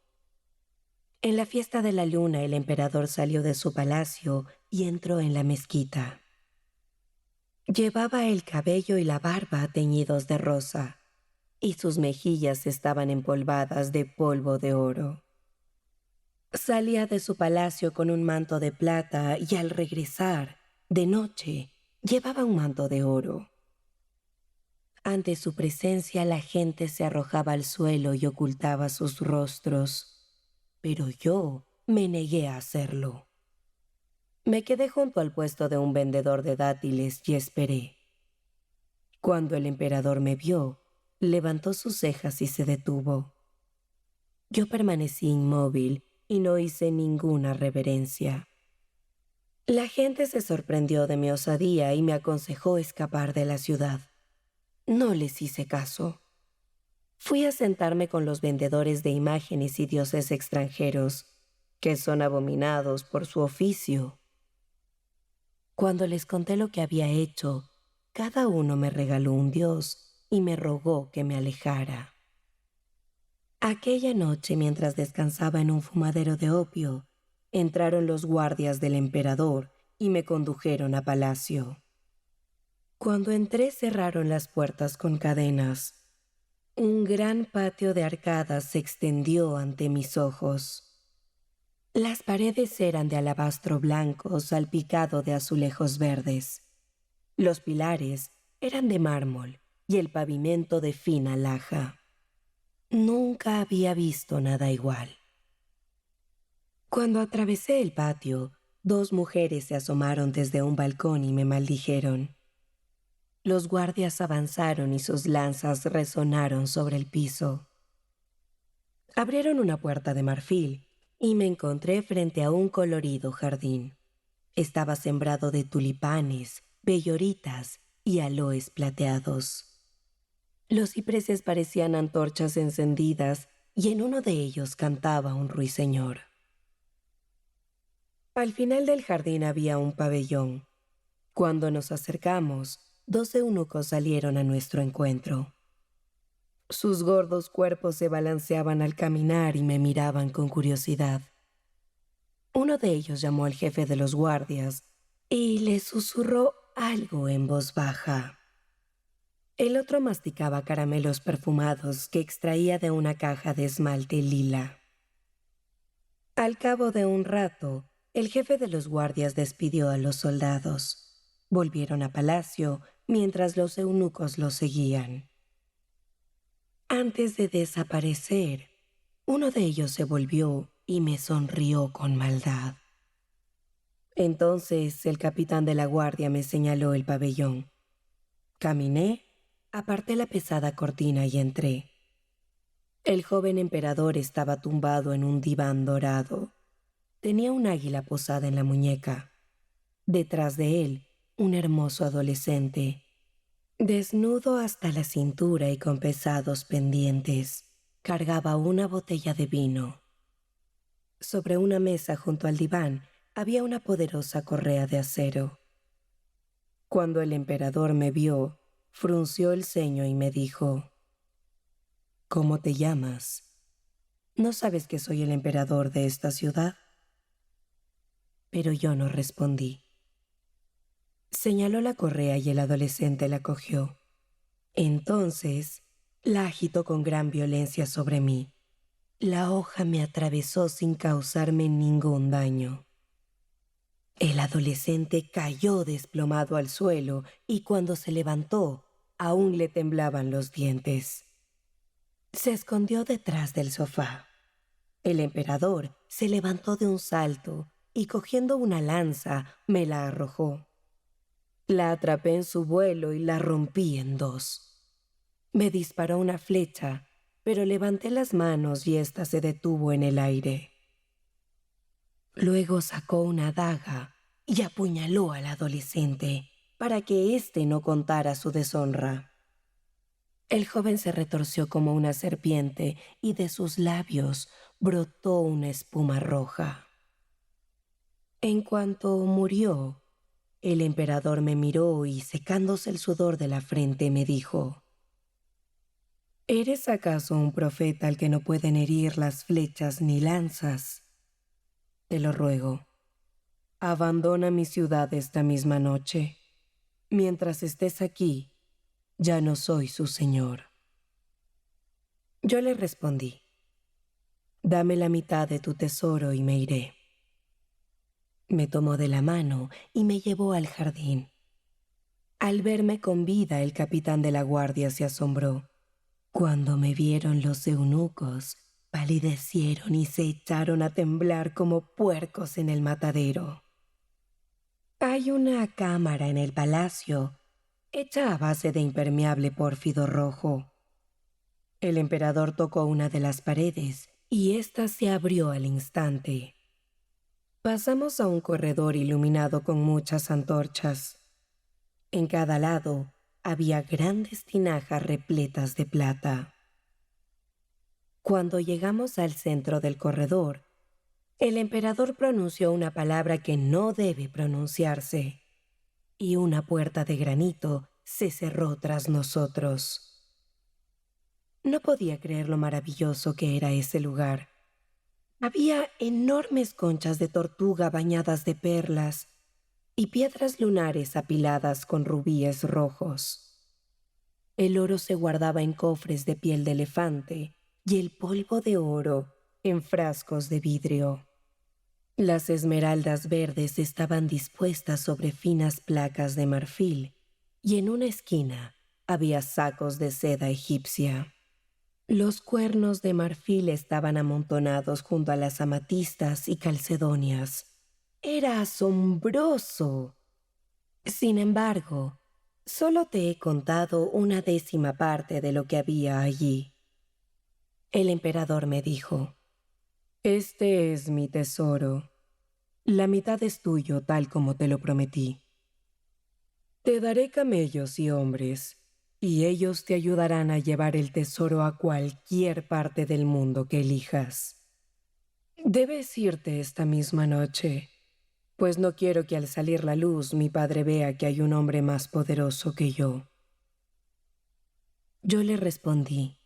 En la fiesta de la luna, el emperador salió de su palacio y entró en la mezquita. Llevaba el cabello y la barba teñidos de rosa, y sus mejillas estaban empolvadas de polvo de oro. Salía de su palacio con un manto de plata y al regresar, de noche, llevaba un manto de oro. Ante su presencia la gente se arrojaba al suelo y ocultaba sus rostros, pero yo me negué a hacerlo. Me quedé junto al puesto de un vendedor de dátiles y esperé. Cuando el emperador me vio, levantó sus cejas y se detuvo. Yo permanecí inmóvil y no hice ninguna reverencia. La gente se sorprendió de mi osadía y me aconsejó escapar de la ciudad. No les hice caso. Fui a sentarme con los vendedores de imágenes y dioses extranjeros, que son abominados por su oficio. Cuando les conté lo que había hecho, cada uno me regaló un dios y me rogó que me alejara. Aquella noche, mientras descansaba en un fumadero de opio, entraron los guardias del emperador y me condujeron a palacio. Cuando entré cerraron las puertas con cadenas. Un gran patio de arcadas se extendió ante mis ojos. Las paredes eran de alabastro blanco salpicado de azulejos verdes. Los pilares eran de mármol y el pavimento de fina laja. Nunca había visto nada igual. Cuando atravesé el patio, 2 mujeres se asomaron desde un balcón y me maldijeron. Los guardias avanzaron y sus lanzas resonaron sobre el piso. Abrieron una puerta de marfil y me encontré frente a un colorido jardín. Estaba sembrado de tulipanes, belloritas y aloes plateados. Los cipreses parecían antorchas encendidas y en uno de ellos cantaba un ruiseñor. Al final del jardín había un pabellón. Cuando nos acercamos, 2 eunucos salieron a nuestro encuentro. Sus gordos cuerpos se balanceaban al caminar y me miraban con curiosidad. Uno de ellos llamó al jefe de los guardias y le susurró algo en voz baja. El otro masticaba caramelos perfumados que extraía de una caja de esmalte lila. Al cabo de un rato, el jefe de los guardias despidió a los soldados. Volvieron a palacio mientras los eunucos los seguían. Antes de desaparecer, uno de ellos se volvió y me sonrió con maldad. Entonces el capitán de la guardia me señaló el pabellón. Caminé, aparté la pesada cortina y entré. El joven emperador estaba tumbado en un diván dorado. Tenía un águila posada en la muñeca. Detrás de él, un hermoso adolescente, desnudo hasta la cintura y con pesados pendientes, cargaba una botella de vino. Sobre una mesa junto al diván había una poderosa correa de acero. Cuando el emperador me vio, frunció el ceño y me dijo: «¿Cómo te llamas? ¿No sabes que soy el emperador de esta ciudad?». Pero yo no respondí. Señaló la correa y el adolescente la cogió. Entonces la agitó con gran violencia sobre mí. La hoja me atravesó sin causarme ningún daño. El adolescente cayó desplomado al suelo y cuando se levantó, aún le temblaban los dientes. Se escondió detrás del sofá. El emperador se levantó de un salto y cogiendo una lanza me la arrojó. La atrapé en su vuelo y la rompí en dos. Me disparó una flecha, pero levanté las manos y ésta se detuvo en el aire. Luego sacó una daga y apuñaló al adolescente para que éste no contara su deshonra. El joven se retorció como una serpiente y de sus labios brotó una espuma roja. En cuanto murió, el emperador me miró y secándose el sudor de la frente me dijo: ¿Eres acaso un profeta al que no pueden herir las flechas ni lanzas? Te lo ruego, abandona mi ciudad esta misma noche. Mientras estés aquí, ya no soy su señor. Yo le respondí: dame la mitad de tu tesoro y me iré. Me tomó de la mano y me llevó al jardín. Al verme con vida, el capitán de la guardia se asombró. Cuando me vieron los eunucos, palidecieron y se echaron a temblar como puercos en el matadero. Hay una cámara en el palacio, hecha a base de impermeable pórfido rojo. El emperador tocó una de las paredes y ésta se abrió al instante. Pasamos a un corredor iluminado con muchas antorchas. En cada lado había grandes tinajas repletas de plata. Cuando llegamos al centro del corredor, el emperador pronunció una palabra que no debe pronunciarse, y una puerta de granito se cerró tras nosotros. No podía creer lo maravilloso que era ese lugar. Había enormes conchas de tortuga bañadas de perlas y piedras lunares apiladas con rubíes rojos. El oro se guardaba en cofres de piel de elefante y el polvo de oro en frascos de vidrio. Las esmeraldas verdes estaban dispuestas sobre finas placas de marfil y en una esquina había sacos de seda egipcia. Los cuernos de marfil estaban amontonados junto a las amatistas y calcedonias. Era asombroso. Sin embargo, solo te he contado una décima parte de lo que había allí. El emperador me dijo: «Este es mi tesoro. La mitad es tuyo tal como te lo prometí. Te daré camellos y hombres, y ellos te ayudarán a llevar el tesoro a cualquier parte del mundo que elijas. Debes irte esta misma noche, pues no quiero que al salir la luz mi padre vea que hay un hombre más poderoso que yo. Yo le respondí: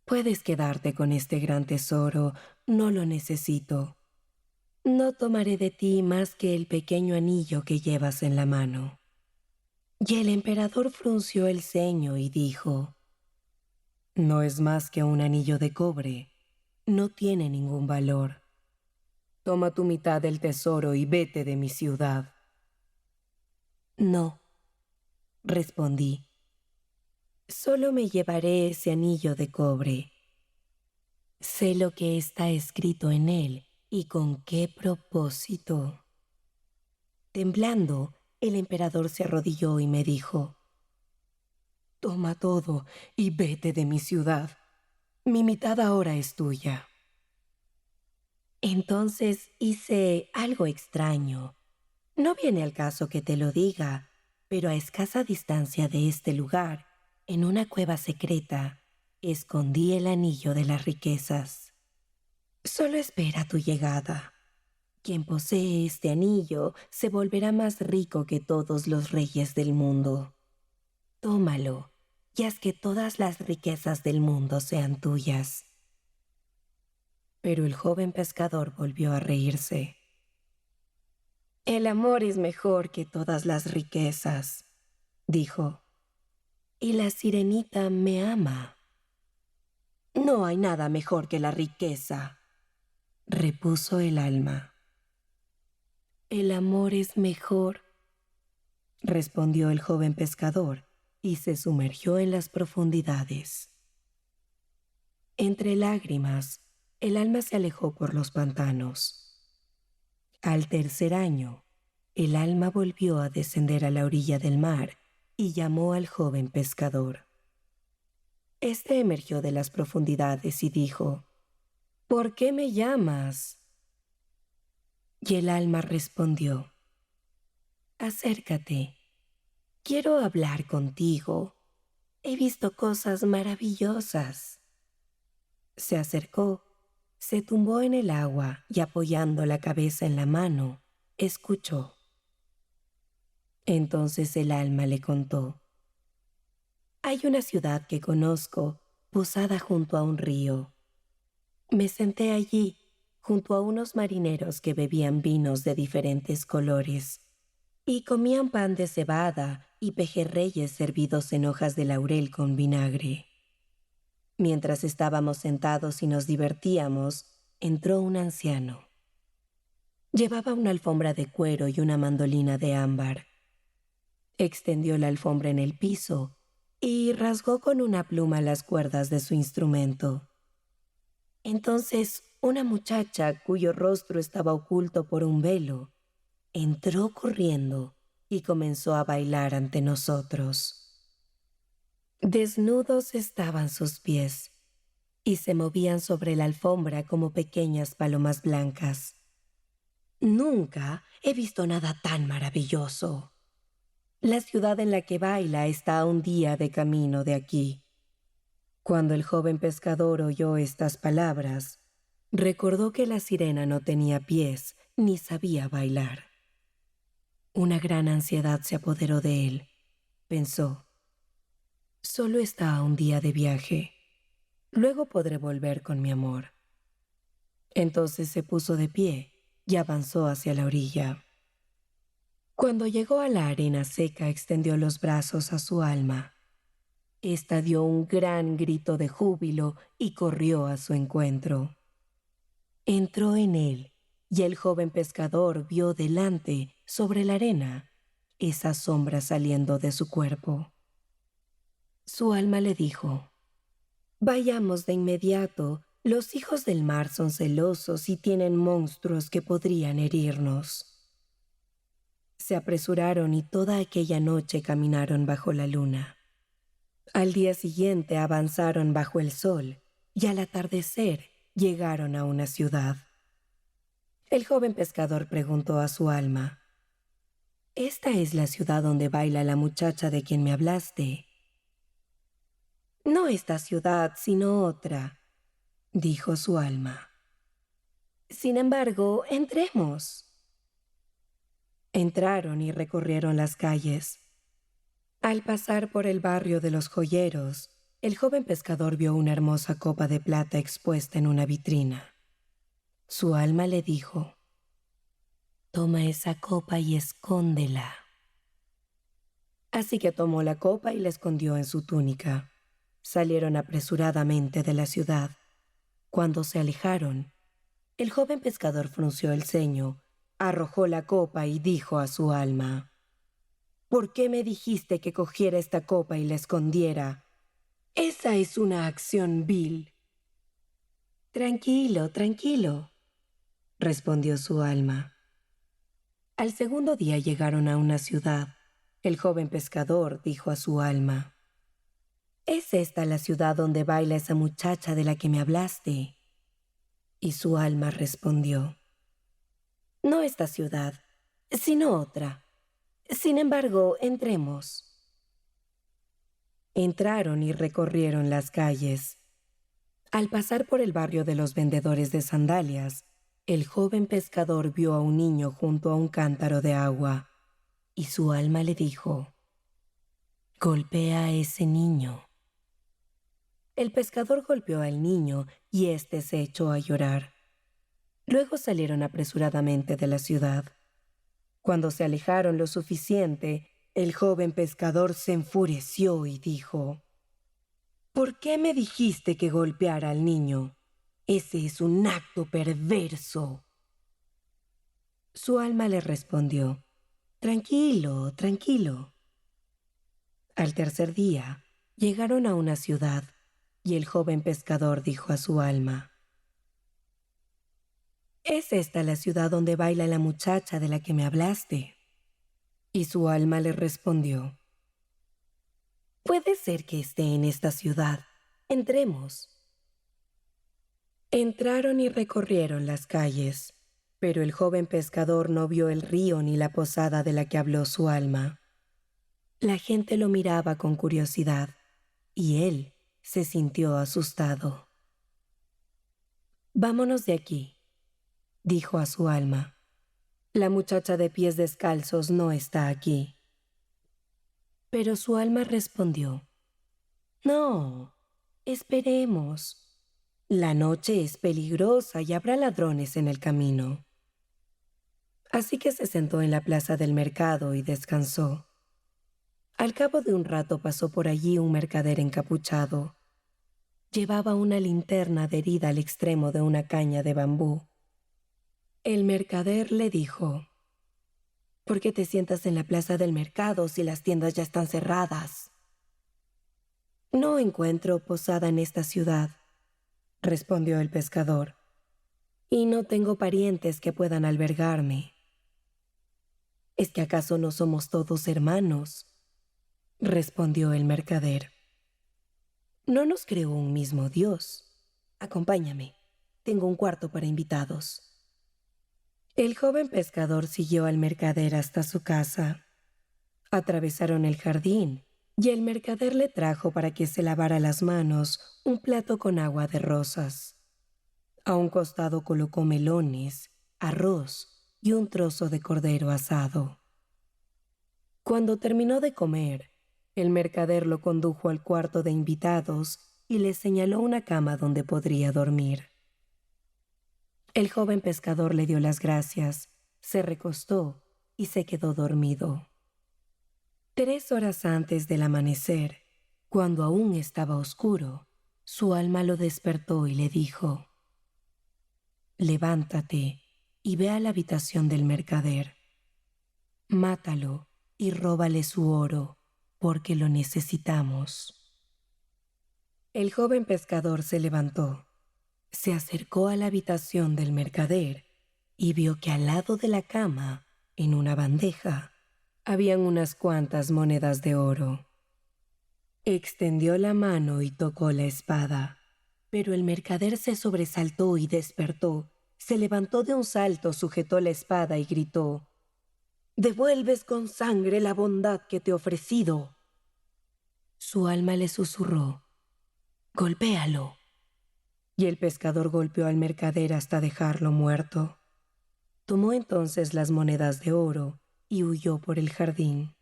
puedes quedarte con este gran tesoro, no lo necesito. No tomaré de ti más que el pequeño anillo que llevas en la mano. Y el emperador frunció el ceño y dijo: no es más que un anillo de cobre, no tiene ningún valor. Toma tu mitad del tesoro y vete de mi ciudad. No, respondí, solo me llevaré ese anillo de cobre. Sé lo que está escrito en él y con qué propósito. Temblando, el emperador se arrodilló y me dijo: toma todo y vete de mi ciudad. Mi mitad ahora es tuya. Entonces hice algo extraño. No viene al caso que te lo diga, pero a escasa distancia de este lugar, en una cueva secreta, escondí el anillo de las riquezas. Solo espera tu llegada. Quien posee este anillo se volverá más rico que todos los reyes del mundo. Tómalo y haz que todas las riquezas del mundo sean tuyas. Pero el joven pescador volvió a reírse. El amor es mejor que todas las riquezas, dijo, y la sirenita me ama. No hay nada mejor que la riqueza, repuso el alma. El amor es mejor, respondió el joven pescador, y se sumergió en las profundidades. Entre lágrimas, el alma se alejó por los pantanos. Al tercer año, el alma volvió a descender a la orilla del mar y llamó al joven pescador. Este emergió de las profundidades y dijo: ¿por qué me llamas? Y el alma respondió: acércate, quiero hablar contigo. He visto cosas maravillosas. Se acercó, se tumbó en el agua y apoyando la cabeza en la mano, escuchó. Entonces el alma le contó: hay una ciudad que conozco, posada junto a un río. Me senté allí, junto a unos marineros que bebían vinos de diferentes colores, y comían pan de cebada y pejerreyes servidos en hojas de laurel con vinagre. Mientras estábamos sentados y nos divertíamos, entró un anciano. Llevaba una alfombra de cuero y una mandolina de ámbar. Extendió la alfombra en el piso y rasgó con una pluma las cuerdas de su instrumento. Entonces una muchacha, cuyo rostro estaba oculto por un velo, entró corriendo y comenzó a bailar ante nosotros. Desnudos estaban sus pies y se movían sobre la alfombra como pequeñas palomas blancas. Nunca he visto nada tan maravilloso. La ciudad en la que baila está a un día de camino de aquí. Cuando el joven pescador oyó estas palabras, recordó que la sirena no tenía pies ni sabía bailar. Una gran ansiedad se apoderó de él. Pensó: solo está a un día de viaje. Luego podré volver con mi amor. Entonces se puso de pie y avanzó hacia la orilla. Cuando llegó a la arena seca, extendió los brazos a su alma. Esta dio un gran grito de júbilo y corrió a su encuentro. Entró en él, y el joven pescador vio delante, sobre la arena, esa sombra saliendo de su cuerpo. Su alma le dijo: vayamos de inmediato, los hijos del mar son celosos y tienen monstruos que podrían herirnos. Se apresuraron y toda aquella noche caminaron bajo la luna. Al día siguiente avanzaron bajo el sol y al atardecer llegaron a una ciudad. El joven pescador preguntó a su alma: ¿esta es la ciudad donde baila la muchacha de quien me hablaste? No esta ciudad, sino otra, dijo su alma. Sin embargo, entremos. Entraron y recorrieron las calles. Al pasar por el barrio de los joyeros, el joven pescador vio una hermosa copa de plata expuesta en una vitrina. Su alma le dijo: «Toma esa copa y escóndela». Así que tomó la copa y la escondió en su túnica. Salieron apresuradamente de la ciudad. Cuando se alejaron, el joven pescador frunció el ceño, arrojó la copa y dijo a su alma: «¿Por qué me dijiste que cogiera esta copa y la escondiera? Esa es una acción vil». «Tranquilo, tranquilo», respondió su alma. Al segundo día llegaron a una ciudad. El joven pescador dijo a su alma: «¿Es esta la ciudad donde baila esa muchacha de la que me hablaste?». Y su alma respondió: «No esta ciudad, sino otra. Sin embargo, entremos». Entraron y recorrieron las calles. Al pasar por el barrio de los vendedores de sandalias, el joven pescador vio a un niño junto a un cántaro de agua, y su alma le dijo: «Golpea a ese niño». El pescador golpeó al niño y éste se echó a llorar. Luego salieron apresuradamente de la ciudad. Cuando se alejaron lo suficiente, el joven pescador se enfureció y dijo: «¿Por qué me dijiste que golpeara al niño? Ese es un acto perverso». Su alma le respondió: «Tranquilo, tranquilo». Al tercer día, llegaron a una ciudad, y el joven pescador dijo a su alma: «¿Es esta la ciudad donde baila la muchacha de la que me hablaste?». Y su alma le respondió: «Puede ser que esté en esta ciudad. Entremos». Entraron y recorrieron las calles, pero el joven pescador no vio el río ni la posada de la que habló su alma. La gente lo miraba con curiosidad, y él se sintió asustado. «Vámonos de aquí», dijo a su alma. «La muchacha de pies descalzos no está aquí». Pero su alma respondió: «No, esperemos. La noche es peligrosa y habrá ladrones en el camino». Así que se sentó en la plaza del mercado y descansó. Al cabo de un rato pasó por allí un mercader encapuchado. Llevaba una linterna adherida al extremo de una caña de bambú. El mercader le dijo: «¿Por qué te sientas en la plaza del mercado si las tiendas ya están cerradas?». «No encuentro posada en esta ciudad», respondió el pescador, «y no tengo parientes que puedan albergarme». «¿Es que acaso no somos todos hermanos?», respondió el mercader. «¿No nos creó un mismo Dios? Acompáñame, tengo un cuarto para invitados». El joven pescador siguió al mercader hasta su casa. Atravesaron el jardín y el mercader le trajo para que se lavara las manos un plato con agua de rosas. A un costado colocó melones, arroz y un trozo de cordero asado. Cuando terminó de comer, el mercader lo condujo al cuarto de invitados y le señaló una cama donde podría dormir. El joven pescador le dio las gracias, se recostó y se quedó dormido. 3 horas antes del amanecer, cuando aún estaba oscuro, su alma lo despertó y le dijo: «Levántate y ve a la habitación del mercader. Mátalo y róbale su oro, porque lo necesitamos». El joven pescador se levantó, se acercó a la habitación del mercader y vio que al lado de la cama, en una bandeja, habían unas cuantas monedas de oro. Extendió la mano y tocó la espada, pero el mercader se sobresaltó y despertó. Se levantó de un salto, sujetó la espada y gritó: «¡Devuelves con sangre la bondad que te he ofrecido!». Su alma le susurró: «Golpéalo». Y el pescador golpeó al mercader hasta dejarlo muerto. Tomó entonces las monedas de oro y huyó por el jardín.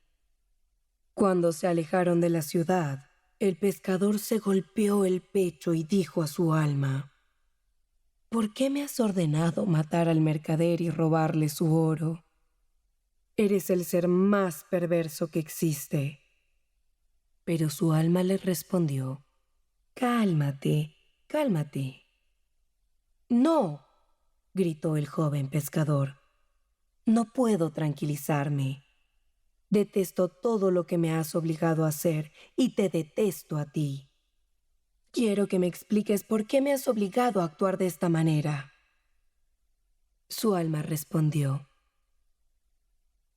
Cuando se alejaron de la ciudad, el pescador se golpeó el pecho y dijo a su alma: ¿por qué me has ordenado matar al mercader y robarle su oro? Eres el ser más perverso que existe. Pero su alma le respondió: cálmate, cálmate. No, gritó el joven pescador, no puedo tranquilizarme. Detesto todo lo que me has obligado a hacer y te detesto a ti. Quiero que me expliques por qué me has obligado a actuar de esta manera. Su alma respondió: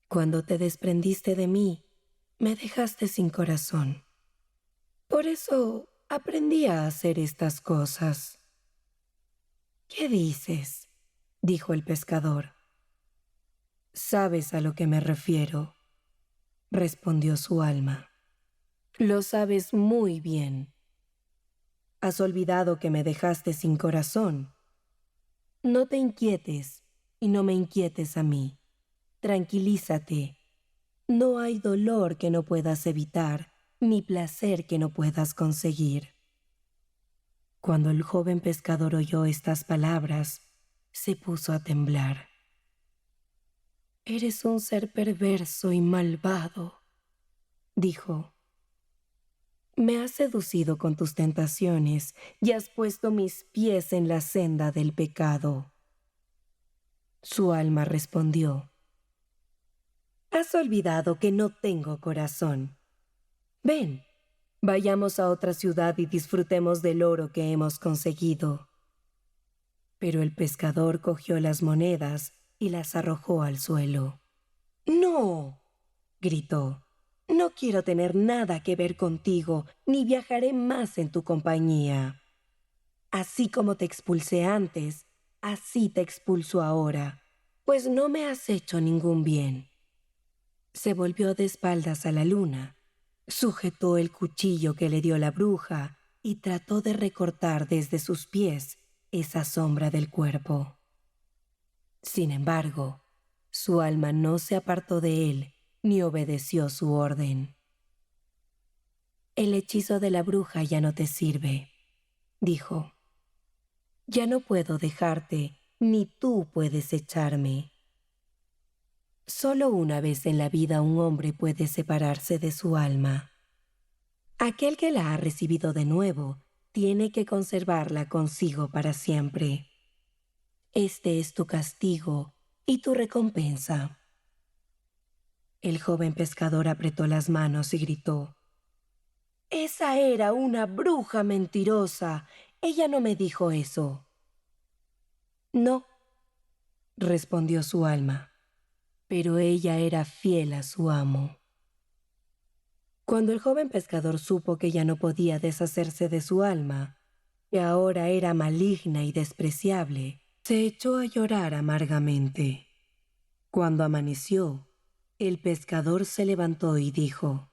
cuando te desprendiste de mí, me dejaste sin corazón. Por eso aprendí a hacer estas cosas. ¿Qué dices?, dijo el pescador. Sabes a lo que me refiero, respondió su alma. Lo sabes muy bien. ¿Has olvidado que me dejaste sin corazón? No te inquietes y no me inquietes a mí. Tranquilízate. No hay dolor que no puedas evitar, ni placer que no puedas conseguir. Cuando el joven pescador oyó estas palabras, se puso a temblar. Eres un ser perverso y malvado, dijo. Me has seducido con tus tentaciones y has puesto mis pies en la senda del pecado. Su alma respondió: has olvidado que no tengo corazón. Ven, vayamos a otra ciudad y disfrutemos del oro que hemos conseguido. Pero el pescador cogió las monedas y las arrojó al suelo. ¡No!, gritó. No quiero tener nada que ver contigo, ni viajaré más en tu compañía. Así como te expulsé antes, así te expulso ahora, pues no me has hecho ningún bien. Se volvió de espaldas a la luna, sujetó el cuchillo que le dio la bruja y trató de recortar desde sus pies esa sombra del cuerpo. Sin embargo, su alma no se apartó de él ni obedeció su orden. El hechizo de la bruja ya no te sirve, dijo. Ya no puedo dejarte, ni tú puedes echarme. Solo una vez en la vida un hombre puede separarse de su alma. Aquel que la ha recibido de nuevo tiene que conservarla consigo para siempre. Este es tu castigo y tu recompensa. El joven pescador apretó las manos y gritó: ¡esa era una bruja mentirosa! Ella no me dijo eso. No, respondió su alma, pero ella era fiel a su amo. Cuando el joven pescador supo que ya no podía deshacerse de su alma, que ahora era maligna y despreciable, se echó a llorar amargamente. Cuando amaneció, el pescador se levantó y dijo: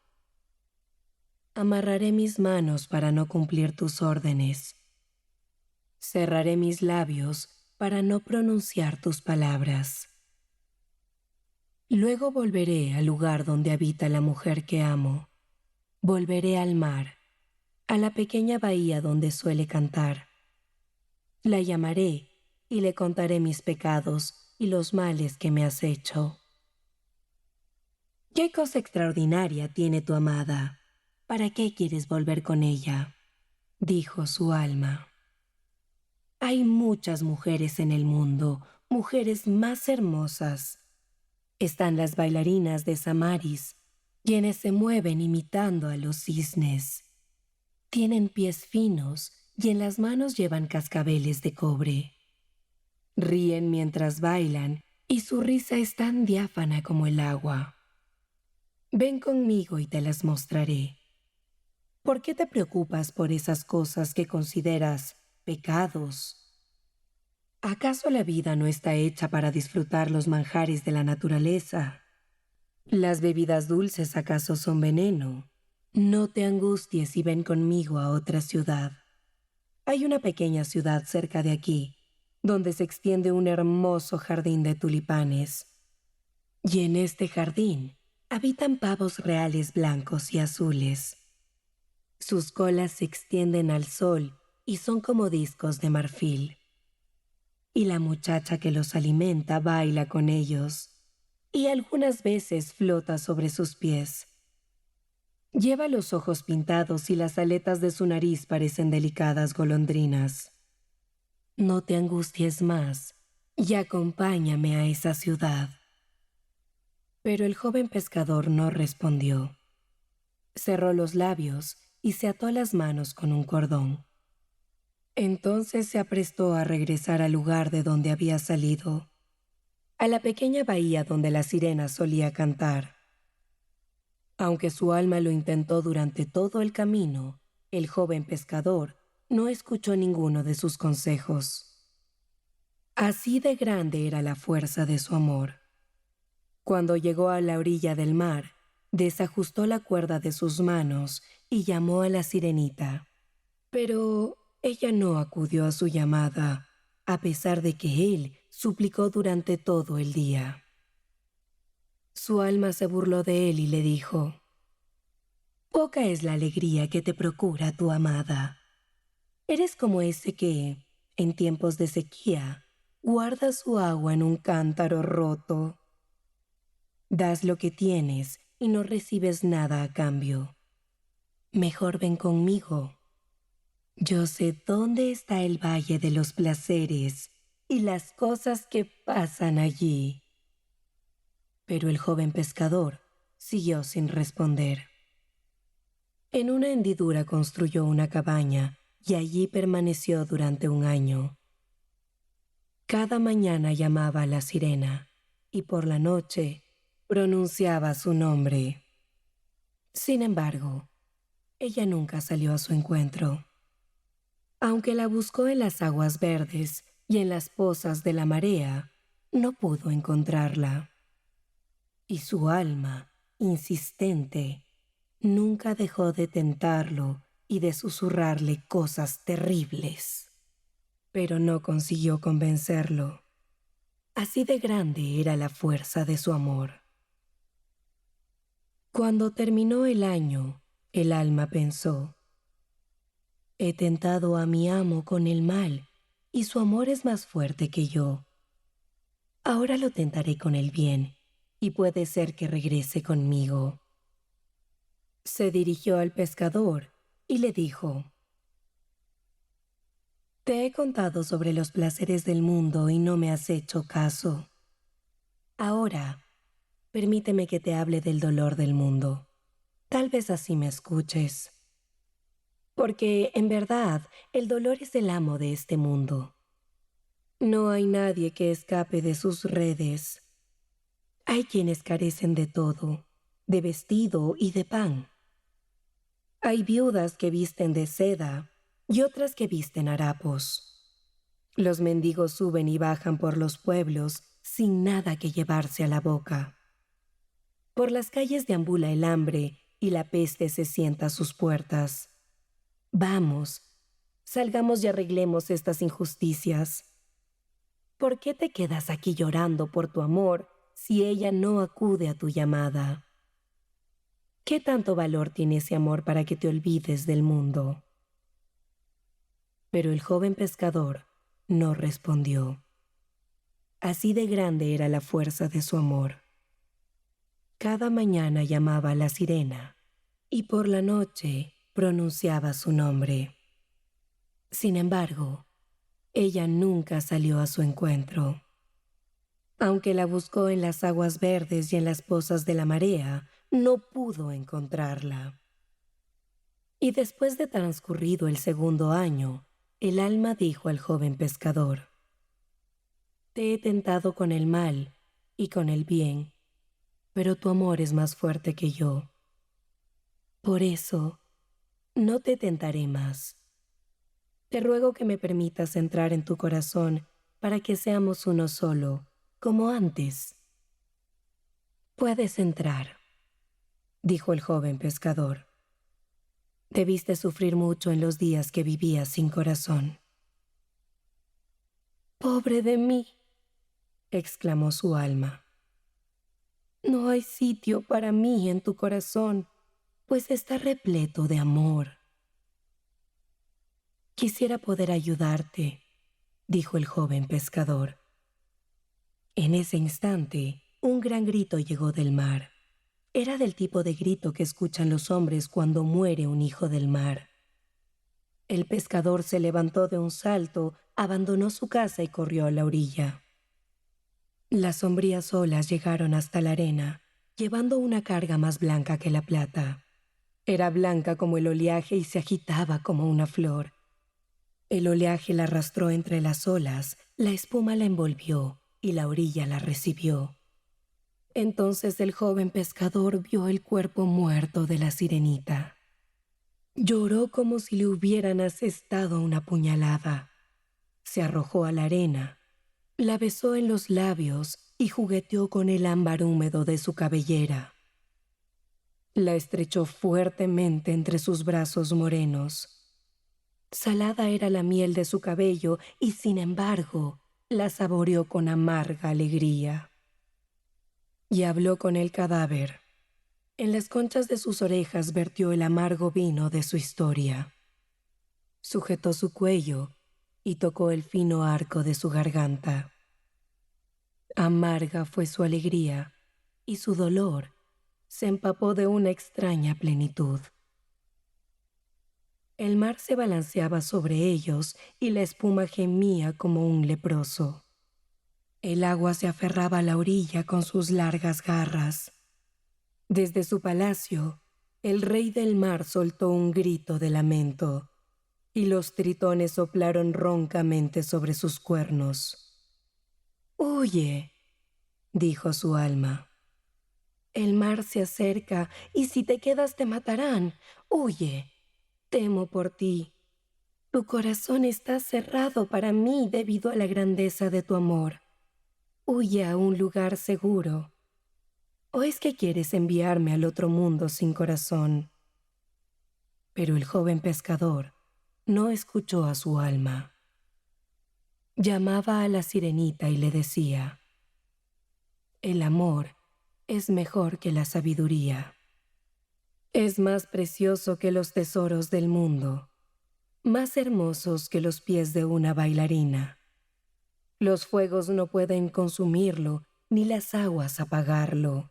amarraré mis manos para no cumplir tus órdenes. Cerraré mis labios para no pronunciar tus palabras. Luego volveré al lugar donde habita la mujer que amo. Volveré al mar, a la pequeña bahía donde suele cantar. La llamaré y le contaré mis pecados y los males que me has hecho. ¿Qué cosa extraordinaria tiene tu amada? ¿Para qué quieres volver con ella?, dijo su alma. Hay muchas mujeres en el mundo, mujeres más hermosas. Están las bailarinas de Samaris, quienes se mueven imitando a los cisnes. Tienen pies finos y en las manos llevan cascabeles de cobre. Ríen mientras bailan y su risa es tan diáfana como el agua. Ven conmigo y te las mostraré. ¿Por qué te preocupas por esas cosas que consideras pecados? ¿Acaso la vida no está hecha para disfrutar los manjares de la naturaleza? ¿Las bebidas dulces acaso son veneno? No te angusties y ven conmigo a otra ciudad. Hay una pequeña ciudad cerca de aquí, donde se extiende un hermoso jardín de tulipanes. Y en este jardín habitan pavos reales blancos y azules. Sus colas se extienden al sol y son como discos de marfil. Y la muchacha que los alimenta baila con ellos, y algunas veces flota sobre sus pies. Lleva los ojos pintados y las aletas de su nariz parecen delicadas golondrinas. No te angusties más y acompáñame a esa ciudad. Pero el joven pescador no respondió. Cerró los labios y se ató las manos con un cordón. Entonces se aprestó a regresar al lugar de donde había salido, a la pequeña bahía donde la sirena solía cantar. Aunque su alma lo intentó durante todo el camino, el joven pescador no escuchó ninguno de sus consejos. Así de grande era la fuerza de su amor. Cuando llegó a la orilla del mar, desajustó la cuerda de sus manos y llamó a la sirenita. Pero ella no acudió a su llamada, a pesar de que él suplicó durante todo el día. Su alma se burló de él y le dijo: «Poca es la alegría que te procura tu amada. Eres como ese que, en tiempos de sequía, guarda su agua en un cántaro roto. Das lo que tienes y no recibes nada a cambio. Mejor ven conmigo. Yo sé dónde está el Valle de los Placeres y las cosas que pasan allí». Pero el joven pescador siguió sin responder. En una hendidura construyó una cabaña y allí permaneció durante un año. Cada mañana llamaba a la sirena y por la noche pronunciaba su nombre. Sin embargo, ella nunca salió a su encuentro. Aunque la buscó en las aguas verdes y en las pozas de la marea, no pudo encontrarla. Y su alma, insistente, nunca dejó de tentarlo y de susurrarle cosas terribles. Pero no consiguió convencerlo. Así de grande era la fuerza de su amor. Cuando terminó el año, el alma pensó: «He tentado a mi amo con el mal y su amor es más fuerte que yo. Ahora lo tentaré con el bien y puede ser que regrese conmigo». Se dirigió al pescador y le dijo: «Te he contado sobre los placeres del mundo y no me has hecho caso. Ahora, permíteme que te hable del dolor del mundo. Tal vez así me escuches. Porque, en verdad, el dolor es el amo de este mundo. No hay nadie que escape de sus redes. Hay quienes carecen de todo, de vestido y de pan. Hay viudas que visten de seda y otras que visten harapos. Los mendigos suben y bajan por los pueblos sin nada que llevarse a la boca. Por las calles deambula el hambre y la peste se sienta a sus puertas. Vamos, salgamos y arreglemos estas injusticias. ¿Por qué te quedas aquí llorando por tu amor si ella no acude a tu llamada? ¿Qué tanto valor tiene ese amor para que te olvides del mundo?» Pero el joven pescador no respondió. Así de grande era la fuerza de su amor. Cada mañana llamaba a la sirena y por la noche pronunciaba su nombre. Sin embargo, ella nunca salió a su encuentro. Aunque la buscó en las aguas verdes y en las pozas de la marea, no pudo encontrarla. Y después de transcurrido el segundo año, el alma dijo al joven pescador: «Te he tentado con el mal y con el bien, pero tu amor es más fuerte que yo. Por eso, no te tentaré más. Te ruego que me permitas entrar en tu corazón para que seamos uno solo, como antes». «Puedes entrar», dijo el joven pescador. «Debiste sufrir mucho en los días que vivías sin corazón». «Pobre de mí», exclamó su alma. No hay sitio para mí en tu corazón, pues está repleto de amor. Quisiera poder ayudarte, dijo el joven pescador. En ese instante, un gran grito llegó del mar. Era del tipo de grito que escuchan los hombres cuando muere un hijo del mar. El pescador se levantó de un salto, abandonó su casa y corrió a la orilla. Las sombrías olas llegaron hasta la arena, llevando una carga más blanca que la plata. Era blanca como el oleaje y se agitaba como una flor. El oleaje la arrastró entre las olas, la espuma la envolvió y la orilla la recibió. Entonces el joven pescador vio el cuerpo muerto de la sirenita. Lloró como si le hubieran asestado una puñalada. Se arrojó a la arena, la besó en los labios y jugueteó con el ámbar húmedo de su cabellera. La estrechó fuertemente entre sus brazos morenos. Salada era la miel de su cabello y, sin embargo, la saboreó con amarga alegría. Y habló con el cadáver. En las conchas de sus orejas vertió el amargo vino de su historia. Sujetó su cuello y tocó el fino arco de su garganta. Amarga fue su alegría y su dolor se empapó de una extraña plenitud. El mar se balanceaba sobre ellos y la espuma gemía como un leproso. El agua se aferraba a la orilla con sus largas garras. Desde su palacio, el rey del mar soltó un grito de lamento, y los tritones soplaron roncamente sobre sus cuernos. «Huye», dijo su alma. «El mar se acerca, y si te quedas te matarán. Huye. Temo por ti. Tu corazón está cerrado para mí debido a la grandeza de tu amor. Huye a un lugar seguro. ¿O es que quieres enviarme al otro mundo sin corazón?» Pero el joven pescador no escuchó a su alma. Llamaba a la sirenita y le decía: «El amor es mejor que la sabiduría. Es más precioso que los tesoros del mundo, más hermosos que los pies de una bailarina. Los fuegos no pueden consumirlo, ni las aguas apagarlo.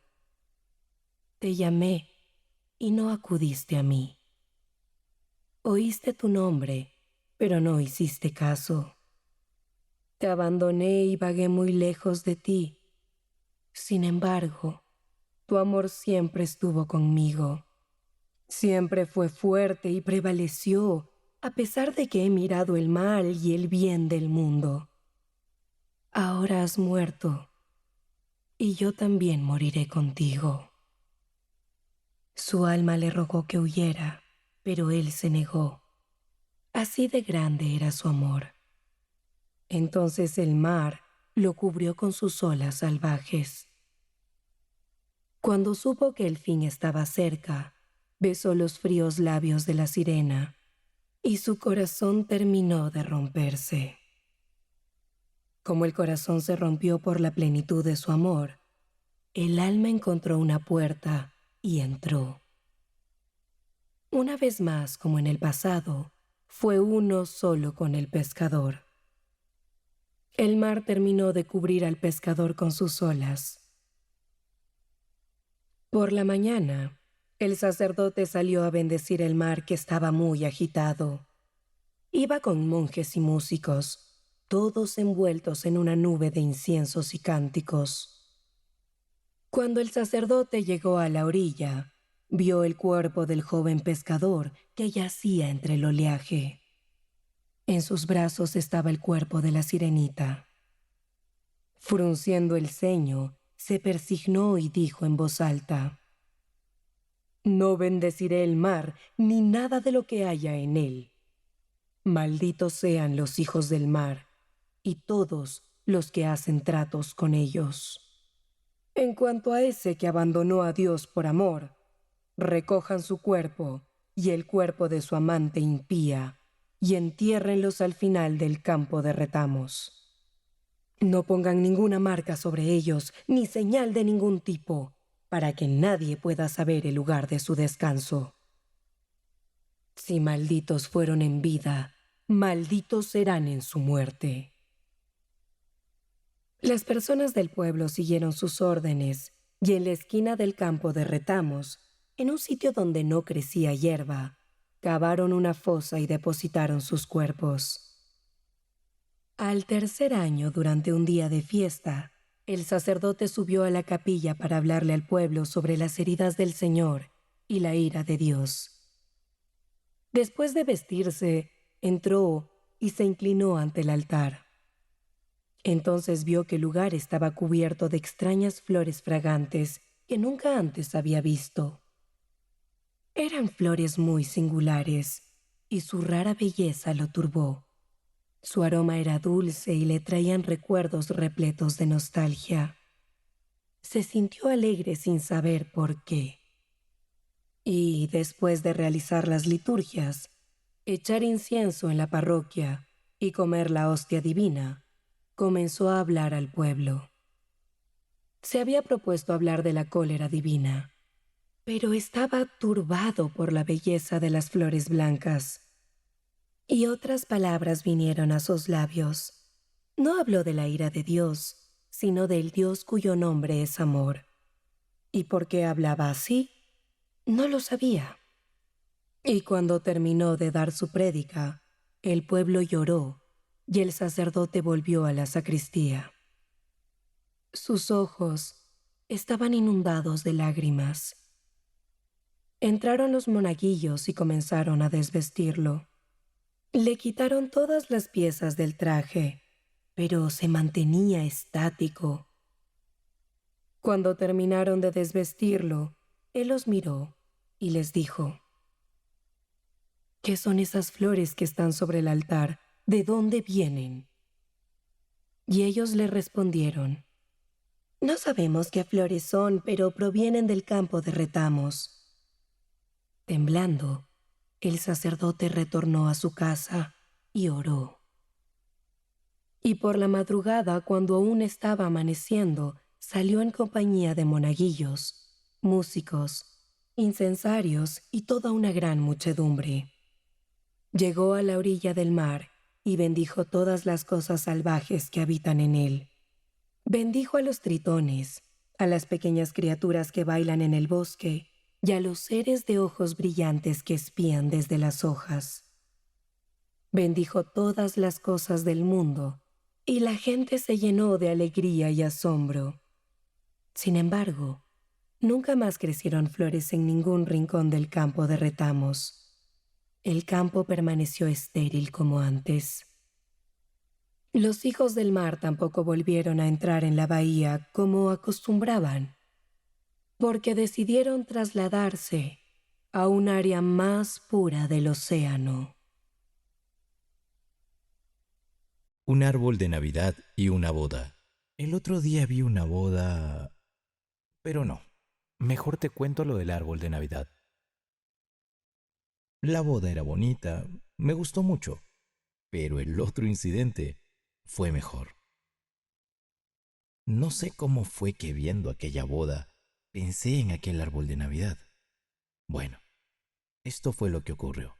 Te llamé y no acudiste a mí. Oíste tu nombre, pero no hiciste caso. Te abandoné y vagué muy lejos de ti. Sin embargo, tu amor siempre estuvo conmigo. Siempre fue fuerte y prevaleció, a pesar de que he mirado el mal y el bien del mundo. Ahora has muerto, y yo también moriré contigo». Su alma le rogó que huyera, pero él se negó. Así de grande era su amor. Entonces el mar lo cubrió con sus olas salvajes. Cuando supo que el fin estaba cerca, besó los fríos labios de la sirena, y su corazón terminó de romperse. Como el corazón se rompió por la plenitud de su amor, el alma encontró una puerta y entró. Una vez más, como en el pasado, fue uno solo con el pescador. El mar terminó de cubrir al pescador con sus olas. Por la mañana, el sacerdote salió a bendecir el mar, que estaba muy agitado. Iba con monjes y músicos, todos envueltos en una nube de inciensos y cánticos. Cuando el sacerdote llegó a la orilla, vio el cuerpo del joven pescador que yacía entre el oleaje. En sus brazos estaba el cuerpo de la sirenita. Frunciendo el ceño, se persignó y dijo en voz alta: «No bendeciré el mar ni nada de lo que haya en él. Malditos sean los hijos del mar y todos los que hacen tratos con ellos. En cuanto a ese que abandonó a Dios por amor, recojan su cuerpo y el cuerpo de su amante impía y entiérrenlos al final del campo de retamos. No pongan ninguna marca sobre ellos, ni señal de ningún tipo, para que nadie pueda saber el lugar de su descanso. Si malditos fueron en vida, malditos serán en su muerte. Las personas del pueblo siguieron sus órdenes, y en la esquina del campo de retamos, en un sitio donde no crecía hierba, cavaron una fosa y depositaron sus cuerpos. Al tercer año, durante un día de fiesta, el sacerdote subió a la capilla para hablarle al pueblo sobre las heridas del Señor y la ira de Dios. Después de vestirse, entró y se inclinó ante el altar. Entonces vio que el lugar estaba cubierto de extrañas flores fragantes que nunca antes había visto. Eran flores muy singulares, y su rara belleza lo turbó. Su aroma era dulce y le traían recuerdos repletos de nostalgia. Se sintió alegre sin saber por qué. Y después de realizar las liturgias, echar incienso en la parroquia y comer la hostia divina, comenzó a hablar al pueblo. Se había propuesto hablar de la cólera divina, pero estaba turbado por la belleza de las flores blancas. Y otras palabras vinieron a sus labios. No habló de la ira de Dios, sino del Dios cuyo nombre es amor. ¿Y por qué hablaba así? No lo sabía. Y cuando terminó de dar su prédica, el pueblo lloró y el sacerdote volvió a la sacristía. Sus ojos estaban inundados de lágrimas. Entraron los monaguillos y comenzaron a desvestirlo. Le quitaron todas las piezas del traje, pero se mantenía estático. Cuando terminaron de desvestirlo, él los miró y les dijo: ¿Qué son esas flores que están sobre el altar? ¿De dónde vienen? Y ellos le respondieron: No sabemos qué flores son, pero provienen del campo de retamos. Temblando, el sacerdote retornó a su casa y oró. Y por la madrugada, cuando aún estaba amaneciendo, salió en compañía de monaguillos, músicos, incensarios y toda una gran muchedumbre. Llegó a la orilla del mar y bendijo todas las cosas salvajes que habitan en él. Bendijo a los tritones, a las pequeñas criaturas que bailan en el bosque y a los seres de ojos brillantes que espían desde las hojas. Bendijo todas las cosas del mundo y la gente se llenó de alegría y asombro. Sin embargo, nunca más crecieron flores en ningún rincón del campo de retamos. El campo permaneció estéril como antes. Los hijos del mar tampoco volvieron a entrar en la bahía como acostumbraban, porque decidieron trasladarse a un área más pura del océano. Un árbol de Navidad y una boda. El otro día vi una boda... Pero no, mejor te cuento lo del árbol de Navidad. La boda era bonita, me gustó mucho, pero el otro incidente fue mejor. No sé cómo fue que viendo aquella boda pensé en aquel árbol de Navidad. Bueno, esto fue lo que ocurrió.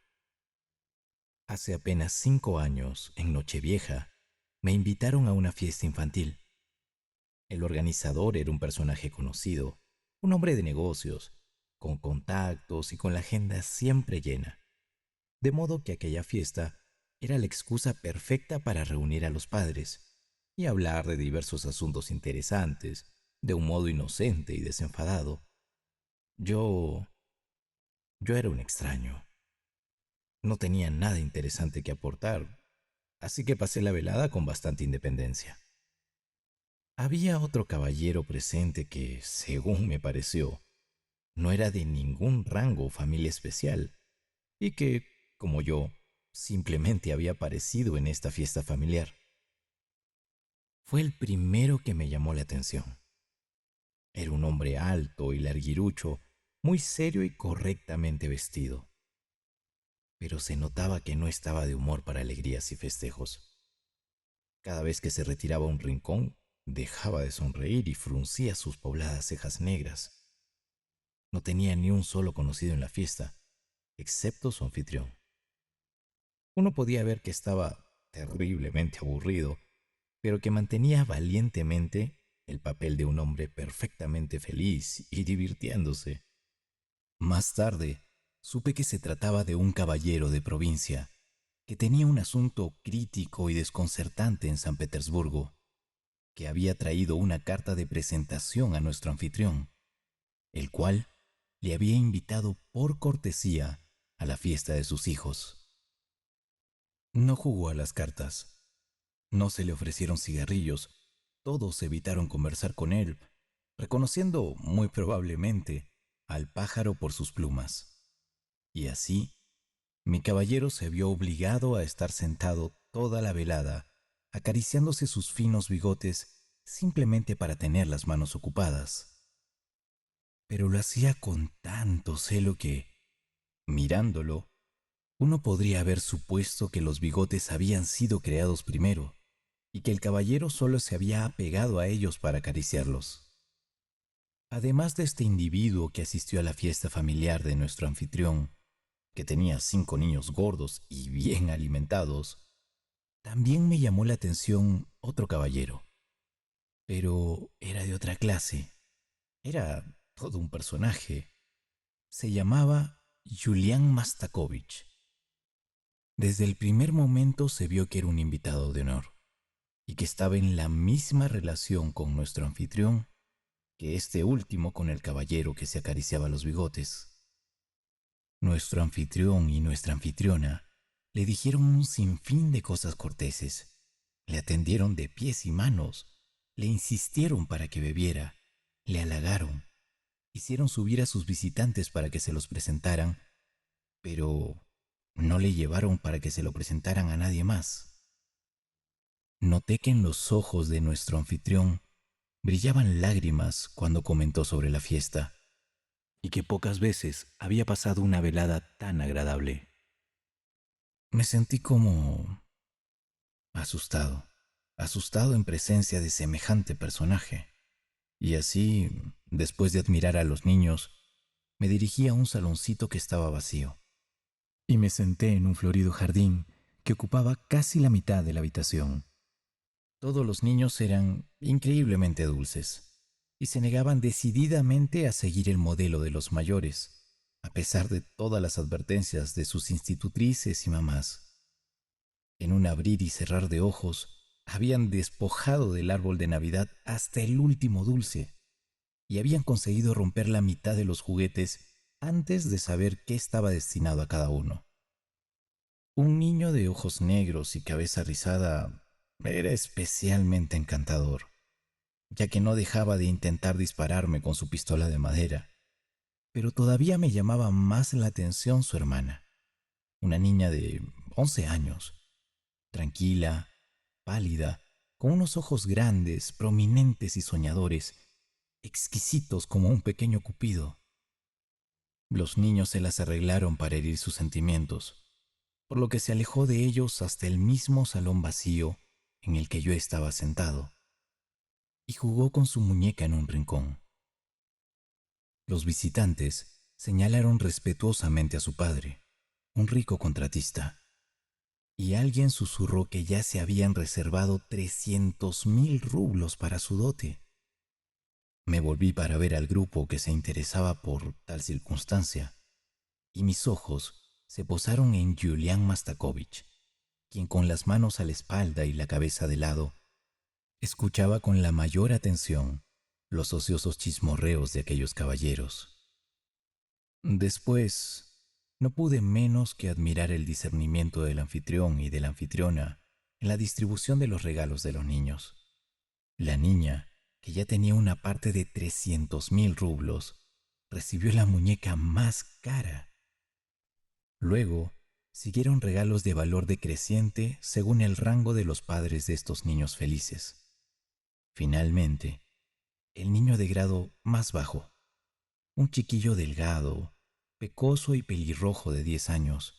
Hace apenas 5 años, en Nochevieja, me invitaron a una fiesta infantil. El organizador era un personaje conocido, un hombre de negocios, con contactos y con la agenda siempre llena. De modo que aquella fiesta era la excusa perfecta para reunir a los padres y hablar de diversos asuntos interesantes, de un modo inocente y desenfadado. Yo... yo era un extraño. No tenía nada interesante que aportar, así que pasé la velada con bastante independencia. Había otro caballero presente que, según me pareció, no era de ningún rango o familia especial, y que, como yo, simplemente había aparecido en esta fiesta familiar. Fue el primero que me llamó la atención. Era un hombre alto y larguirucho, muy serio y correctamente vestido, pero se notaba que no estaba de humor para alegrías y festejos. Cada vez que se retiraba a un rincón, dejaba de sonreír y fruncía sus pobladas cejas negras. No tenía ni un solo conocido en la fiesta, excepto su anfitrión. Uno podía ver que estaba terriblemente aburrido, pero que mantenía valientemente el papel de un hombre perfectamente feliz y divirtiéndose. Más tarde, supe que se trataba de un caballero de provincia que tenía un asunto crítico y desconcertante en San Petersburgo, que había traído una carta de presentación a nuestro anfitrión, el cual le había invitado por cortesía a la fiesta de sus hijos. No jugó a las cartas, no se le ofrecieron cigarrillos, todos evitaron conversar con él, reconociendo muy probablemente al pájaro por sus plumas. Y así, mi caballero se vio obligado a estar sentado toda la velada, acariciándose sus finos bigotes simplemente para tener las manos ocupadas. Pero lo hacía con tanto celo que, mirándolo, uno podría haber supuesto que los bigotes habían sido creados primero y que el caballero solo se había apegado a ellos para acariciarlos. Además de este individuo que asistió a la fiesta familiar de nuestro anfitrión, que tenía 5 niños gordos y bien alimentados, también me llamó la atención otro caballero, pero era de otra clase. Era todo un personaje. Se llamaba Julián Mastakovich. Desde el primer momento se vio que era un invitado de honor y que estaba en la misma relación con nuestro anfitrión que este último con el caballero que se acariciaba los bigotes. Nuestro anfitrión y nuestra anfitriona le dijeron un sinfín de cosas corteses, le atendieron de pies y manos, le insistieron para que bebiera, le halagaron, hicieron subir a sus visitantes para que se los presentaran, pero no le llevaron para que se lo presentaran a nadie más. Noté que en los ojos de nuestro anfitrión brillaban lágrimas cuando comentó sobre la fiesta, y que pocas veces había pasado una velada tan agradable. Me sentí como asustado, asustado en presencia de semejante personaje. Y así, después de admirar a los niños, me dirigí a un saloncito que estaba vacío, y me senté en un florido jardín que ocupaba casi la mitad de la habitación. Todos los niños eran increíblemente dulces y se negaban decididamente a seguir el modelo de los mayores, a pesar de todas las advertencias de sus institutrices y mamás. En un abrir y cerrar de ojos, habían despojado del árbol de Navidad hasta el último dulce y habían conseguido romper la mitad de los juguetes antes de saber qué estaba destinado a cada uno. Un niño de ojos negros y cabeza rizada era especialmente encantador, ya que no dejaba de intentar dispararme con su pistola de madera. Pero todavía me llamaba más la atención su hermana, una niña de 11 años, tranquila, pálida, con unos ojos grandes, prominentes y soñadores, exquisitos como un pequeño cupido. Los niños se las arreglaron para herir sus sentimientos, por lo que se alejó de ellos hasta el mismo salón vacío en el que yo estaba sentado, y jugó con su muñeca en un rincón. Los visitantes señalaron respetuosamente a su padre, un rico contratista, y alguien susurró que ya se habían reservado 300.000 rublos para su dote. Me volví para ver al grupo que se interesaba por tal circunstancia, y mis ojos se posaron en Julián Mastakovich, quien con las manos a la espalda y la cabeza de lado, escuchaba con la mayor atención los ociosos chismorreos de aquellos caballeros. Después, no pude menos que admirar el discernimiento del anfitrión y de la anfitriona en la distribución de los regalos de los niños. La niña, que ya tenía una parte de 300.000 rublos, recibió la muñeca más cara. Luego, siguieron regalos de valor decreciente según el rango de los padres de estos niños felices. Finalmente, el niño de grado más bajo, un chiquillo delgado, pecoso y pelirrojo de 10 años,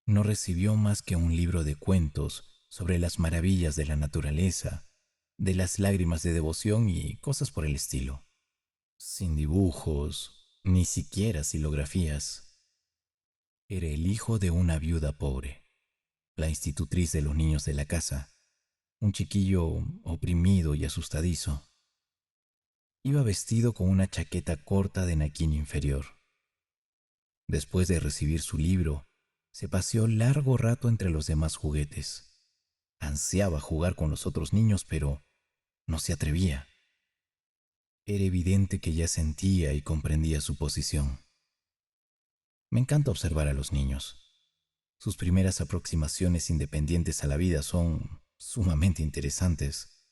no recibió más que un libro de cuentos sobre las maravillas de la naturaleza, de las lágrimas de devoción y cosas por el estilo, sin dibujos, ni siquiera xilografías. Era el hijo de una viuda pobre, la institutriz de los niños de la casa, un chiquillo oprimido y asustadizo. Iba vestido con una chaqueta corta de naquín inferior. Después de recibir su libro, se paseó largo rato entre los demás juguetes. Ansiaba jugar con los otros niños, pero no se atrevía. Era evidente que ya sentía y comprendía su posición. Me encanta observar a los niños. Sus primeras aproximaciones independientes a la vida son sumamente interesantes.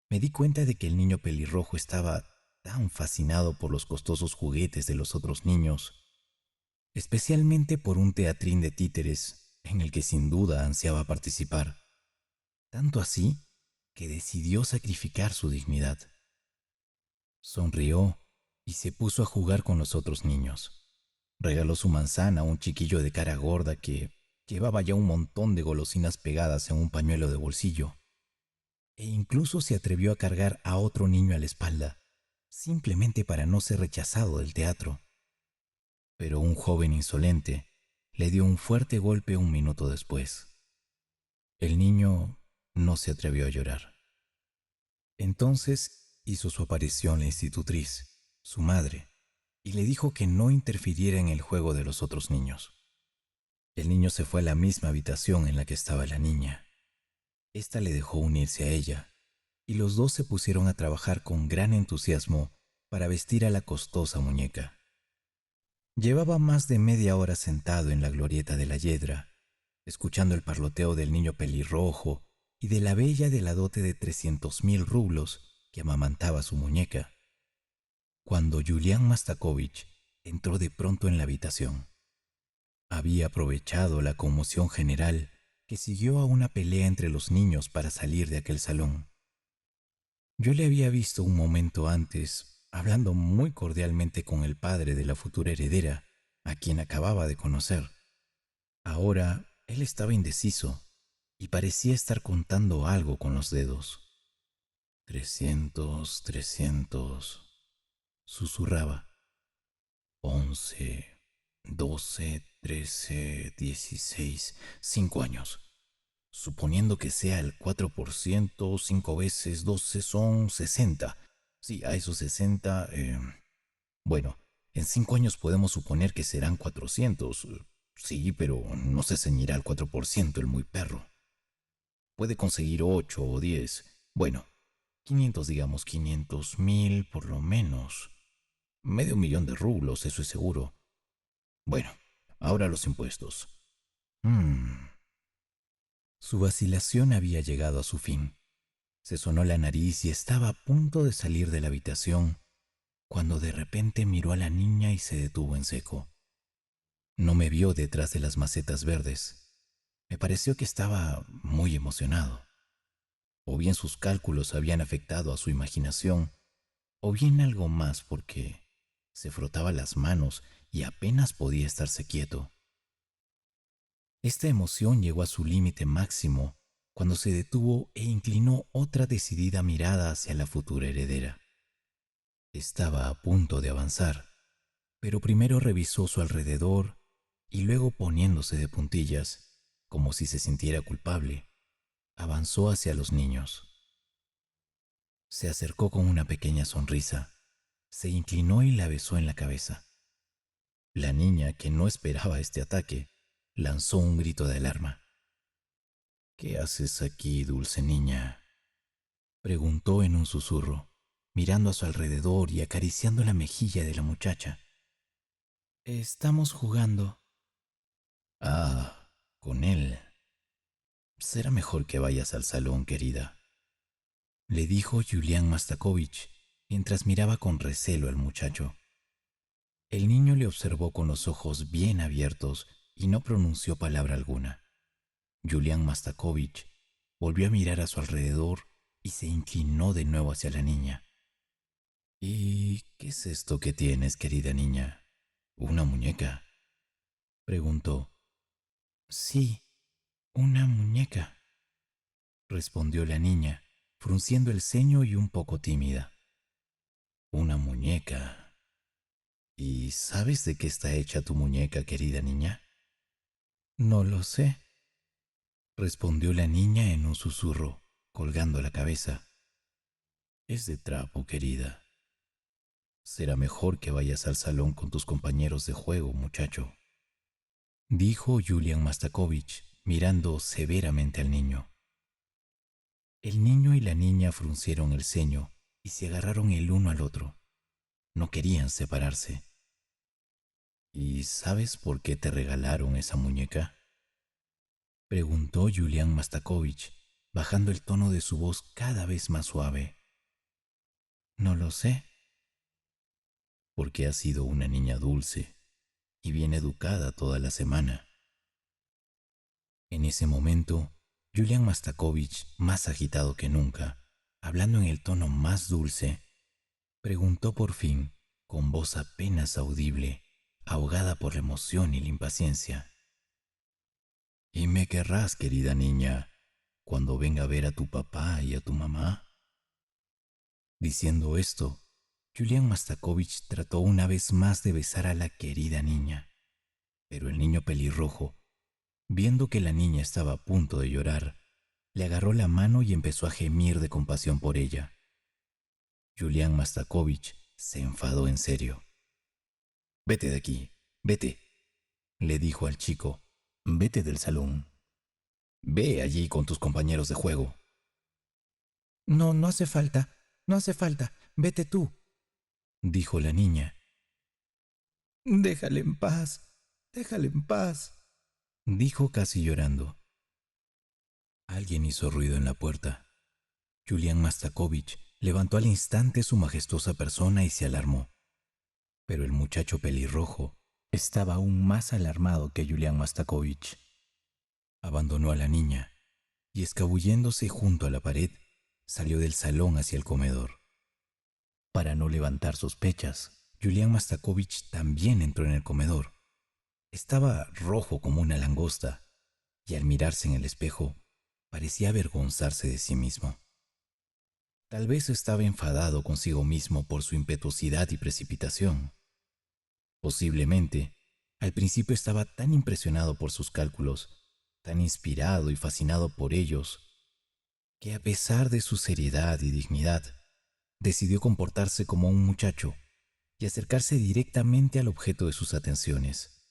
Me di cuenta de que el niño pelirrojo estaba tan fascinado por los costosos juguetes de los otros niños, especialmente por un teatrín de títeres en el que sin duda ansiaba participar, tanto así que decidió sacrificar su dignidad. Sonrió y se puso a jugar con los otros niños. Regaló su manzana a un chiquillo de cara gorda que llevaba ya un montón de golosinas pegadas en un pañuelo de bolsillo, e incluso se atrevió a cargar a otro niño a la espalda, simplemente para no ser rechazado del teatro. Pero un joven insolente le dio un fuerte golpe un minuto después. El niño no se atrevió a llorar. Entonces hizo su aparición la institutriz, su madre, y le dijo que no interfiriera en el juego de los otros niños. El niño se fue a la misma habitación en la que estaba la niña. Esta le dejó unirse a ella, y los dos se pusieron a trabajar con gran entusiasmo para vestir a la costosa muñeca. Llevaba más de media hora sentado en la glorieta de la Yedra, escuchando el parloteo del niño pelirrojo y de la bella de la dote de 300.000 rublos que amamantaba su muñeca, cuando Julián Mastakovich entró de pronto en la habitación. Había aprovechado la conmoción general que siguió a una pelea entre los niños para salir de aquel salón. Yo le había visto un momento antes, hablando muy cordialmente con el padre de la futura heredera, a quien acababa de conocer. Ahora él estaba indeciso y parecía estar contando algo con los dedos. 300, susurraba. 11, 12, 13, 16, 5 años. Suponiendo que sea el 4%, 5 veces 12 son 60. Sí, a esos 60, bueno, en 5 años podemos suponer que serán 400. Sí, pero no se ceñirá al 4% el muy perro. Puede conseguir 8 o 10. Bueno, 500, digamos, 500.000 por lo menos. Medio millón de rublos, eso es seguro. Bueno, ahora los impuestos. Su vacilación había llegado a su fin. Se sonó la nariz y estaba a punto de salir de la habitación cuando de repente miró a la niña y se detuvo en seco. No me vio detrás de las macetas verdes. Me pareció que estaba muy emocionado. O bien sus cálculos habían afectado a su imaginación, o bien algo más porque se frotaba las manos y apenas podía estarse quieto. Esta emoción llegó a su límite máximo cuando se detuvo e inclinó otra decidida mirada hacia la futura heredera. Estaba a punto de avanzar, pero primero revisó su alrededor y luego, poniéndose de puntillas, como si se sintiera culpable, avanzó hacia los niños. Se acercó con una pequeña sonrisa, se inclinó y la besó en la cabeza. La niña, que no esperaba este ataque, lanzó un grito de alarma. «¿Qué haces aquí, dulce niña?», preguntó en un susurro, mirando a su alrededor y acariciando la mejilla de la muchacha. «Estamos jugando». «Ah, con él. Será mejor que vayas al salón, querida», le dijo Julián Mastakovich mientras miraba con recelo al muchacho. El niño le observó con los ojos bien abiertos y no pronunció palabra alguna. Julián Mastakovich volvió a mirar a su alrededor y se inclinó de nuevo hacia la niña. «¿Y qué es esto que tienes, querida niña? ¿Una muñeca?», preguntó. «Sí, una muñeca», respondió la niña, frunciendo el ceño y un poco tímida. «Una muñeca. ¿Y sabes de qué está hecha tu muñeca, querida niña? No lo sé. Respondió la niña en un susurro, colgando la cabeza. Es de trapo, querida. Será mejor que vayas al salón con tus compañeros de juego, muchacho, dijo Julian Mastakovich, mirando severamente al niño. El niño y la niña fruncieron el ceño y se agarraron el uno al otro. No querían separarse. ¿Y sabes por qué te regalaron esa muñeca? Preguntó Julian Mastakovich, bajando el tono de su voz cada vez más suave. No lo sé. Porque has sido una niña dulce y bien educada toda la semana. En ese momento, Julian Mastakovich, más agitado que nunca, hablando en el tono más dulce, preguntó por fin, con voz apenas audible, ahogada por la emoción y la impaciencia. ¿Y me querrás, querida niña, cuando venga a ver a tu papá y a tu mamá? Diciendo esto, Julian Mastakovich trató una vez más de besar a la querida niña, pero el niño pelirrojo, viendo que la niña estaba a punto de llorar, le agarró la mano y empezó a gemir de compasión por ella. Julian Mastakovich se enfadó en serio. «Vete de aquí, vete», le dijo al chico. «Vete del salón. Ve allí con tus compañeros de juego». No, no hace falta. No hace falta. Vete tú, dijo la niña. Déjale en paz. Déjale en paz, dijo casi llorando. Alguien hizo ruido en la puerta. Julian Mastakovich levantó al instante su majestuosa persona y se alarmó. Pero el muchacho pelirrojo estaba aún más alarmado que Julian Mastakovich. Abandonó a la niña y, escabulléndose junto a la pared, salió del salón hacia el comedor. Para no levantar sospechas, Julian Mastakovich también entró en el comedor. Estaba rojo como una langosta y al mirarse en el espejo parecía avergonzarse de sí mismo. Tal vez estaba enfadado consigo mismo por su impetuosidad y precipitación. Posiblemente, al principio estaba tan impresionado por sus cálculos, tan inspirado y fascinado por ellos, que a pesar de su seriedad y dignidad, decidió comportarse como un muchacho y acercarse directamente al objeto de sus atenciones,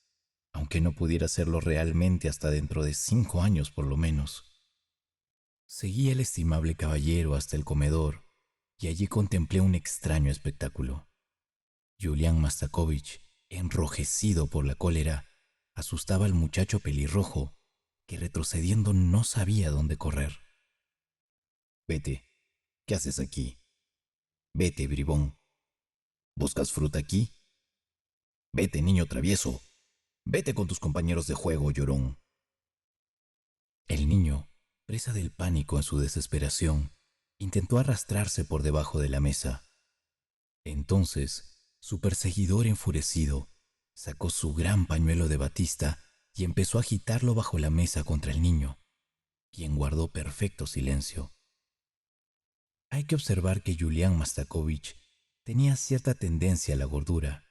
aunque no pudiera hacerlo realmente hasta dentro de 5 años por lo menos. Seguí al estimable caballero hasta el comedor y allí contemplé un extraño espectáculo. Julian Mastakovich, enrojecido por la cólera, asustaba al muchacho pelirrojo, que retrocediendo no sabía dónde correr. «Vete, ¿qué haces aquí? Vete, bribón. ¿Buscas fruta aquí? Vete, niño travieso. Vete con tus compañeros de juego, llorón». El niño, presa del pánico en su desesperación, intentó arrastrarse por debajo de la mesa. Entonces, su perseguidor enfurecido sacó su gran pañuelo de batista y empezó a agitarlo bajo la mesa contra el niño, quien guardó perfecto silencio. Hay que observar que Julian Mastakovich tenía cierta tendencia a la gordura.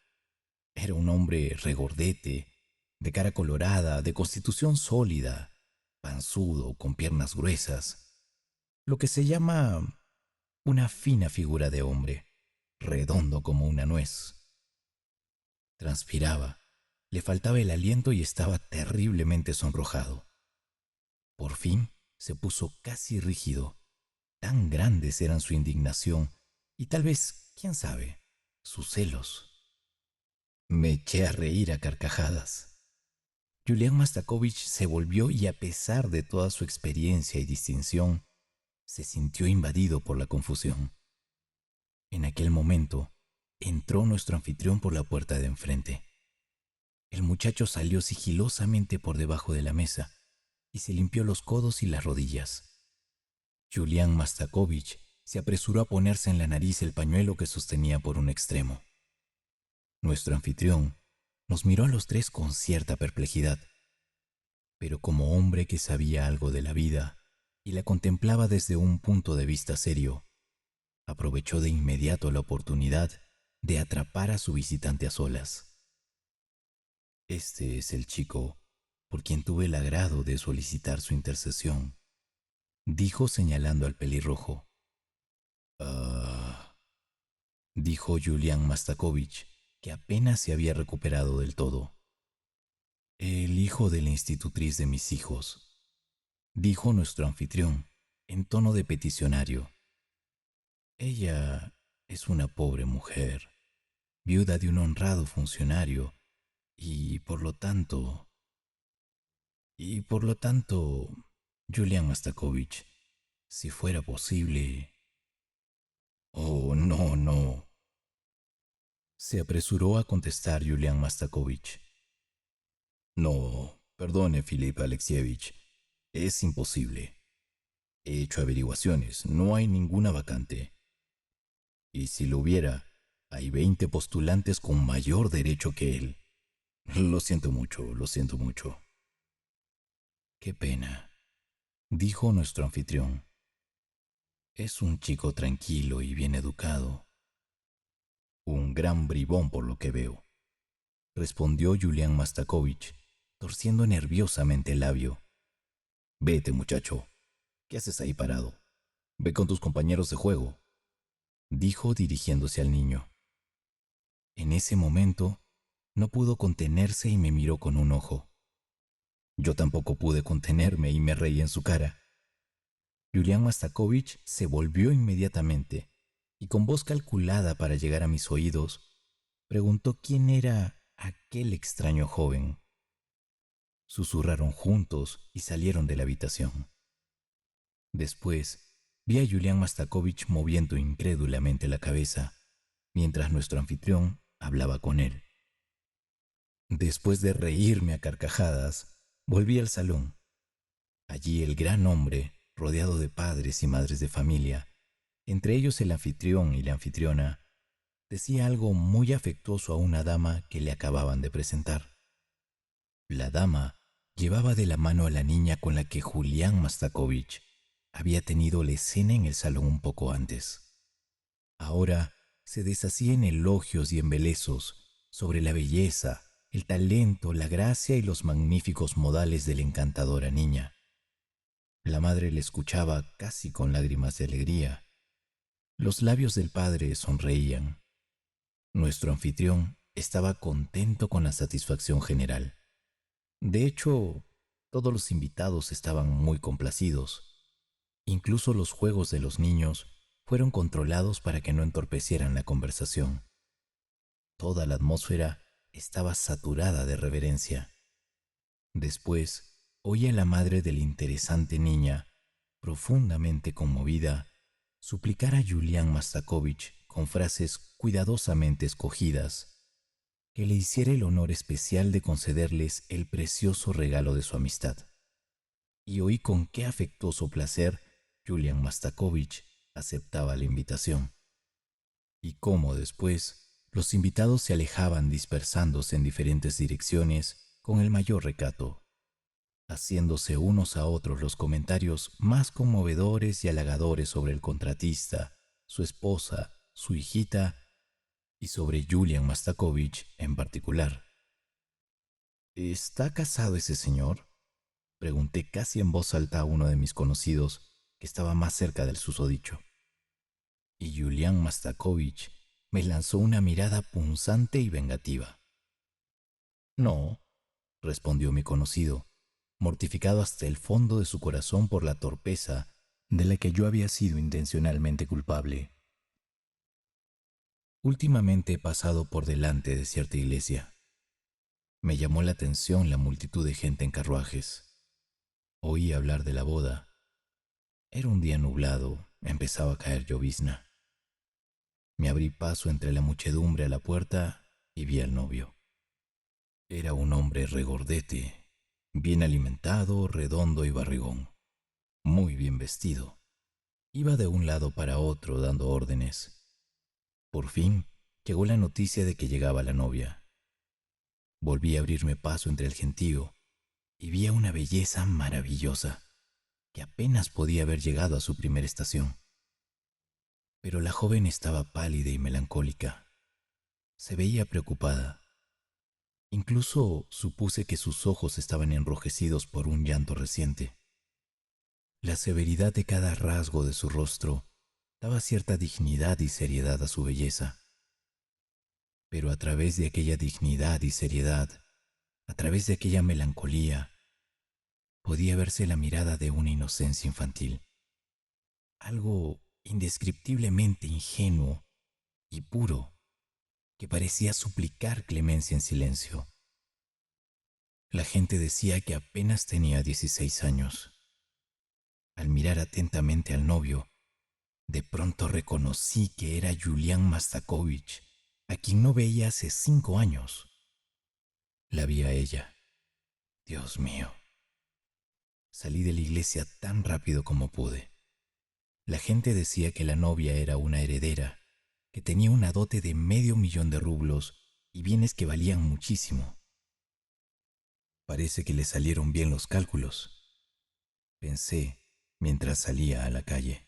Era un hombre regordete, de cara colorada, de constitución sólida, panzudo, con piernas gruesas, lo que se llama una fina figura de hombre, redondo como una nuez. Transpiraba, le faltaba el aliento y estaba terriblemente sonrojado. Por fin se puso casi rígido. Tan grandes eran su indignación y tal vez, quién sabe, sus celos. Me eché a reír a carcajadas. Julian Mastakovich se volvió y, a pesar de toda su experiencia y distinción, se sintió invadido por la confusión. En aquel momento, entró nuestro anfitrión por la puerta de enfrente. El muchacho salió sigilosamente por debajo de la mesa y se limpió los codos y las rodillas. Julian Mastakovich se apresuró a ponerse en la nariz el pañuelo que sostenía por un extremo. Nuestro anfitrión nos miró a los tres con cierta perplejidad, pero como hombre que sabía algo de la vida y la contemplaba desde un punto de vista serio, aprovechó de inmediato la oportunidad de atrapar a su visitante a solas. Este es el chico por quien tuve el agrado de solicitar su intercesión, dijo señalando al pelirrojo. Ah, dijo Julián Mastakovich, que apenas se había recuperado del todo. El hijo de la institutriz de mis hijos, dijo nuestro anfitrión, en tono de peticionario. Ella es una pobre mujer, viuda de un honrado funcionario, y por lo tanto, Julián Mastakovich, si fuera posible... Oh, no, no, se apresuró a contestar Julián Mastakovich. No, perdone, Filip Alexievich, es imposible. He hecho averiguaciones, no hay ninguna vacante. Y si lo hubiera, hay 20 postulantes con mayor derecho que él. Lo siento mucho, lo siento mucho. Qué pena, dijo nuestro anfitrión. Es un chico tranquilo y bien educado. Un gran bribón por lo que veo, respondió Julián Mastakovich, torciendo nerviosamente el labio. Vete, muchacho. ¿Qué haces ahí parado? Ve con tus compañeros de juego, dijo dirigiéndose al niño. En ese momento, no pudo contenerse y me miró con un ojo. Yo tampoco pude contenerme y me reí en su cara. Julián Mastakovich se volvió inmediatamente y con voz calculada para llegar a mis oídos, preguntó quién era aquel extraño joven. Susurraron juntos y salieron de la habitación. Después, vi a Julián Mastakovich moviendo incrédulamente la cabeza, mientras nuestro anfitrión hablaba con él. Después de reírme a carcajadas, volví al salón. Allí el gran hombre, rodeado de padres y madres de familia, entre ellos el anfitrión y la anfitriona, decía algo muy afectuoso a una dama que le acababan de presentar. La dama llevaba de la mano a la niña con la que Julián Mastakovich había tenido la escena en el salón un poco antes. Ahora se deshacía en elogios y embelezos sobre la belleza, el talento, la gracia y los magníficos modales de la encantadora niña. La madre le escuchaba casi con lágrimas de alegría. Los labios del padre sonreían. Nuestro anfitrión estaba contento con la satisfacción general. De hecho, todos los invitados estaban muy complacidos. Incluso los juegos de los niños fueron controlados para que no entorpecieran la conversación. Toda la atmósfera estaba saturada de reverencia. Después, oí a la madre de la interesante niña, profundamente conmovida, suplicar a Julián Mastakovich con frases cuidadosamente escogidas que le hiciera el honor especial de concederles el precioso regalo de su amistad. Y oí con qué afectuoso placer Julián Mastakovich aceptaba la invitación, y cómo después los invitados se alejaban dispersándose en diferentes direcciones con el mayor recato, haciéndose unos a otros los comentarios más conmovedores y halagadores sobre el contratista, su esposa, su hijita y sobre Julián Mastakovich en particular. ¿Está casado ese señor?, pregunté casi en voz alta a uno de mis conocidos que estaba más cerca del susodicho. Y Julián Mastakovich me lanzó una mirada punzante y vengativa. No, respondió mi conocido, mortificado hasta el fondo de su corazón por la torpeza de la que yo había sido intencionalmente culpable. Últimamente he pasado por delante de cierta iglesia. Me llamó la atención la multitud de gente en carruajes. Oí hablar de la boda. Era un día nublado, empezaba a caer llovizna. Me abrí paso entre la muchedumbre a la puerta y vi al novio. Era un hombre regordete, bien alimentado, redondo y barrigón, muy bien vestido. Iba de un lado para otro dando órdenes. Por fin llegó la noticia de que llegaba la novia. Volví a abrirme paso entre el gentío y vi a una belleza maravillosa que apenas podía haber llegado a su primera estación. Pero la joven estaba pálida y melancólica. Se veía preocupada. Incluso supuse que sus ojos estaban enrojecidos por un llanto reciente. La severidad de cada rasgo de su rostro daba cierta dignidad y seriedad a su belleza. Pero a través de aquella dignidad y seriedad, a través de aquella melancolía, podía verse la mirada de una inocencia infantil, algo indescriptiblemente ingenuo y puro que parecía suplicar clemencia en silencio. La gente decía que apenas tenía 16 años. Al mirar atentamente al novio, de pronto reconocí que era Julián Mastakovich, a quien no veía hace 5 años. La vi a ella. Dios mío. Salí de la iglesia tan rápido como pude. La gente decía que la novia era una heredera, que tenía una dote de $500,000 y bienes que valían muchísimo. Parece que le salieron bien los cálculos, pensé mientras salía a la calle.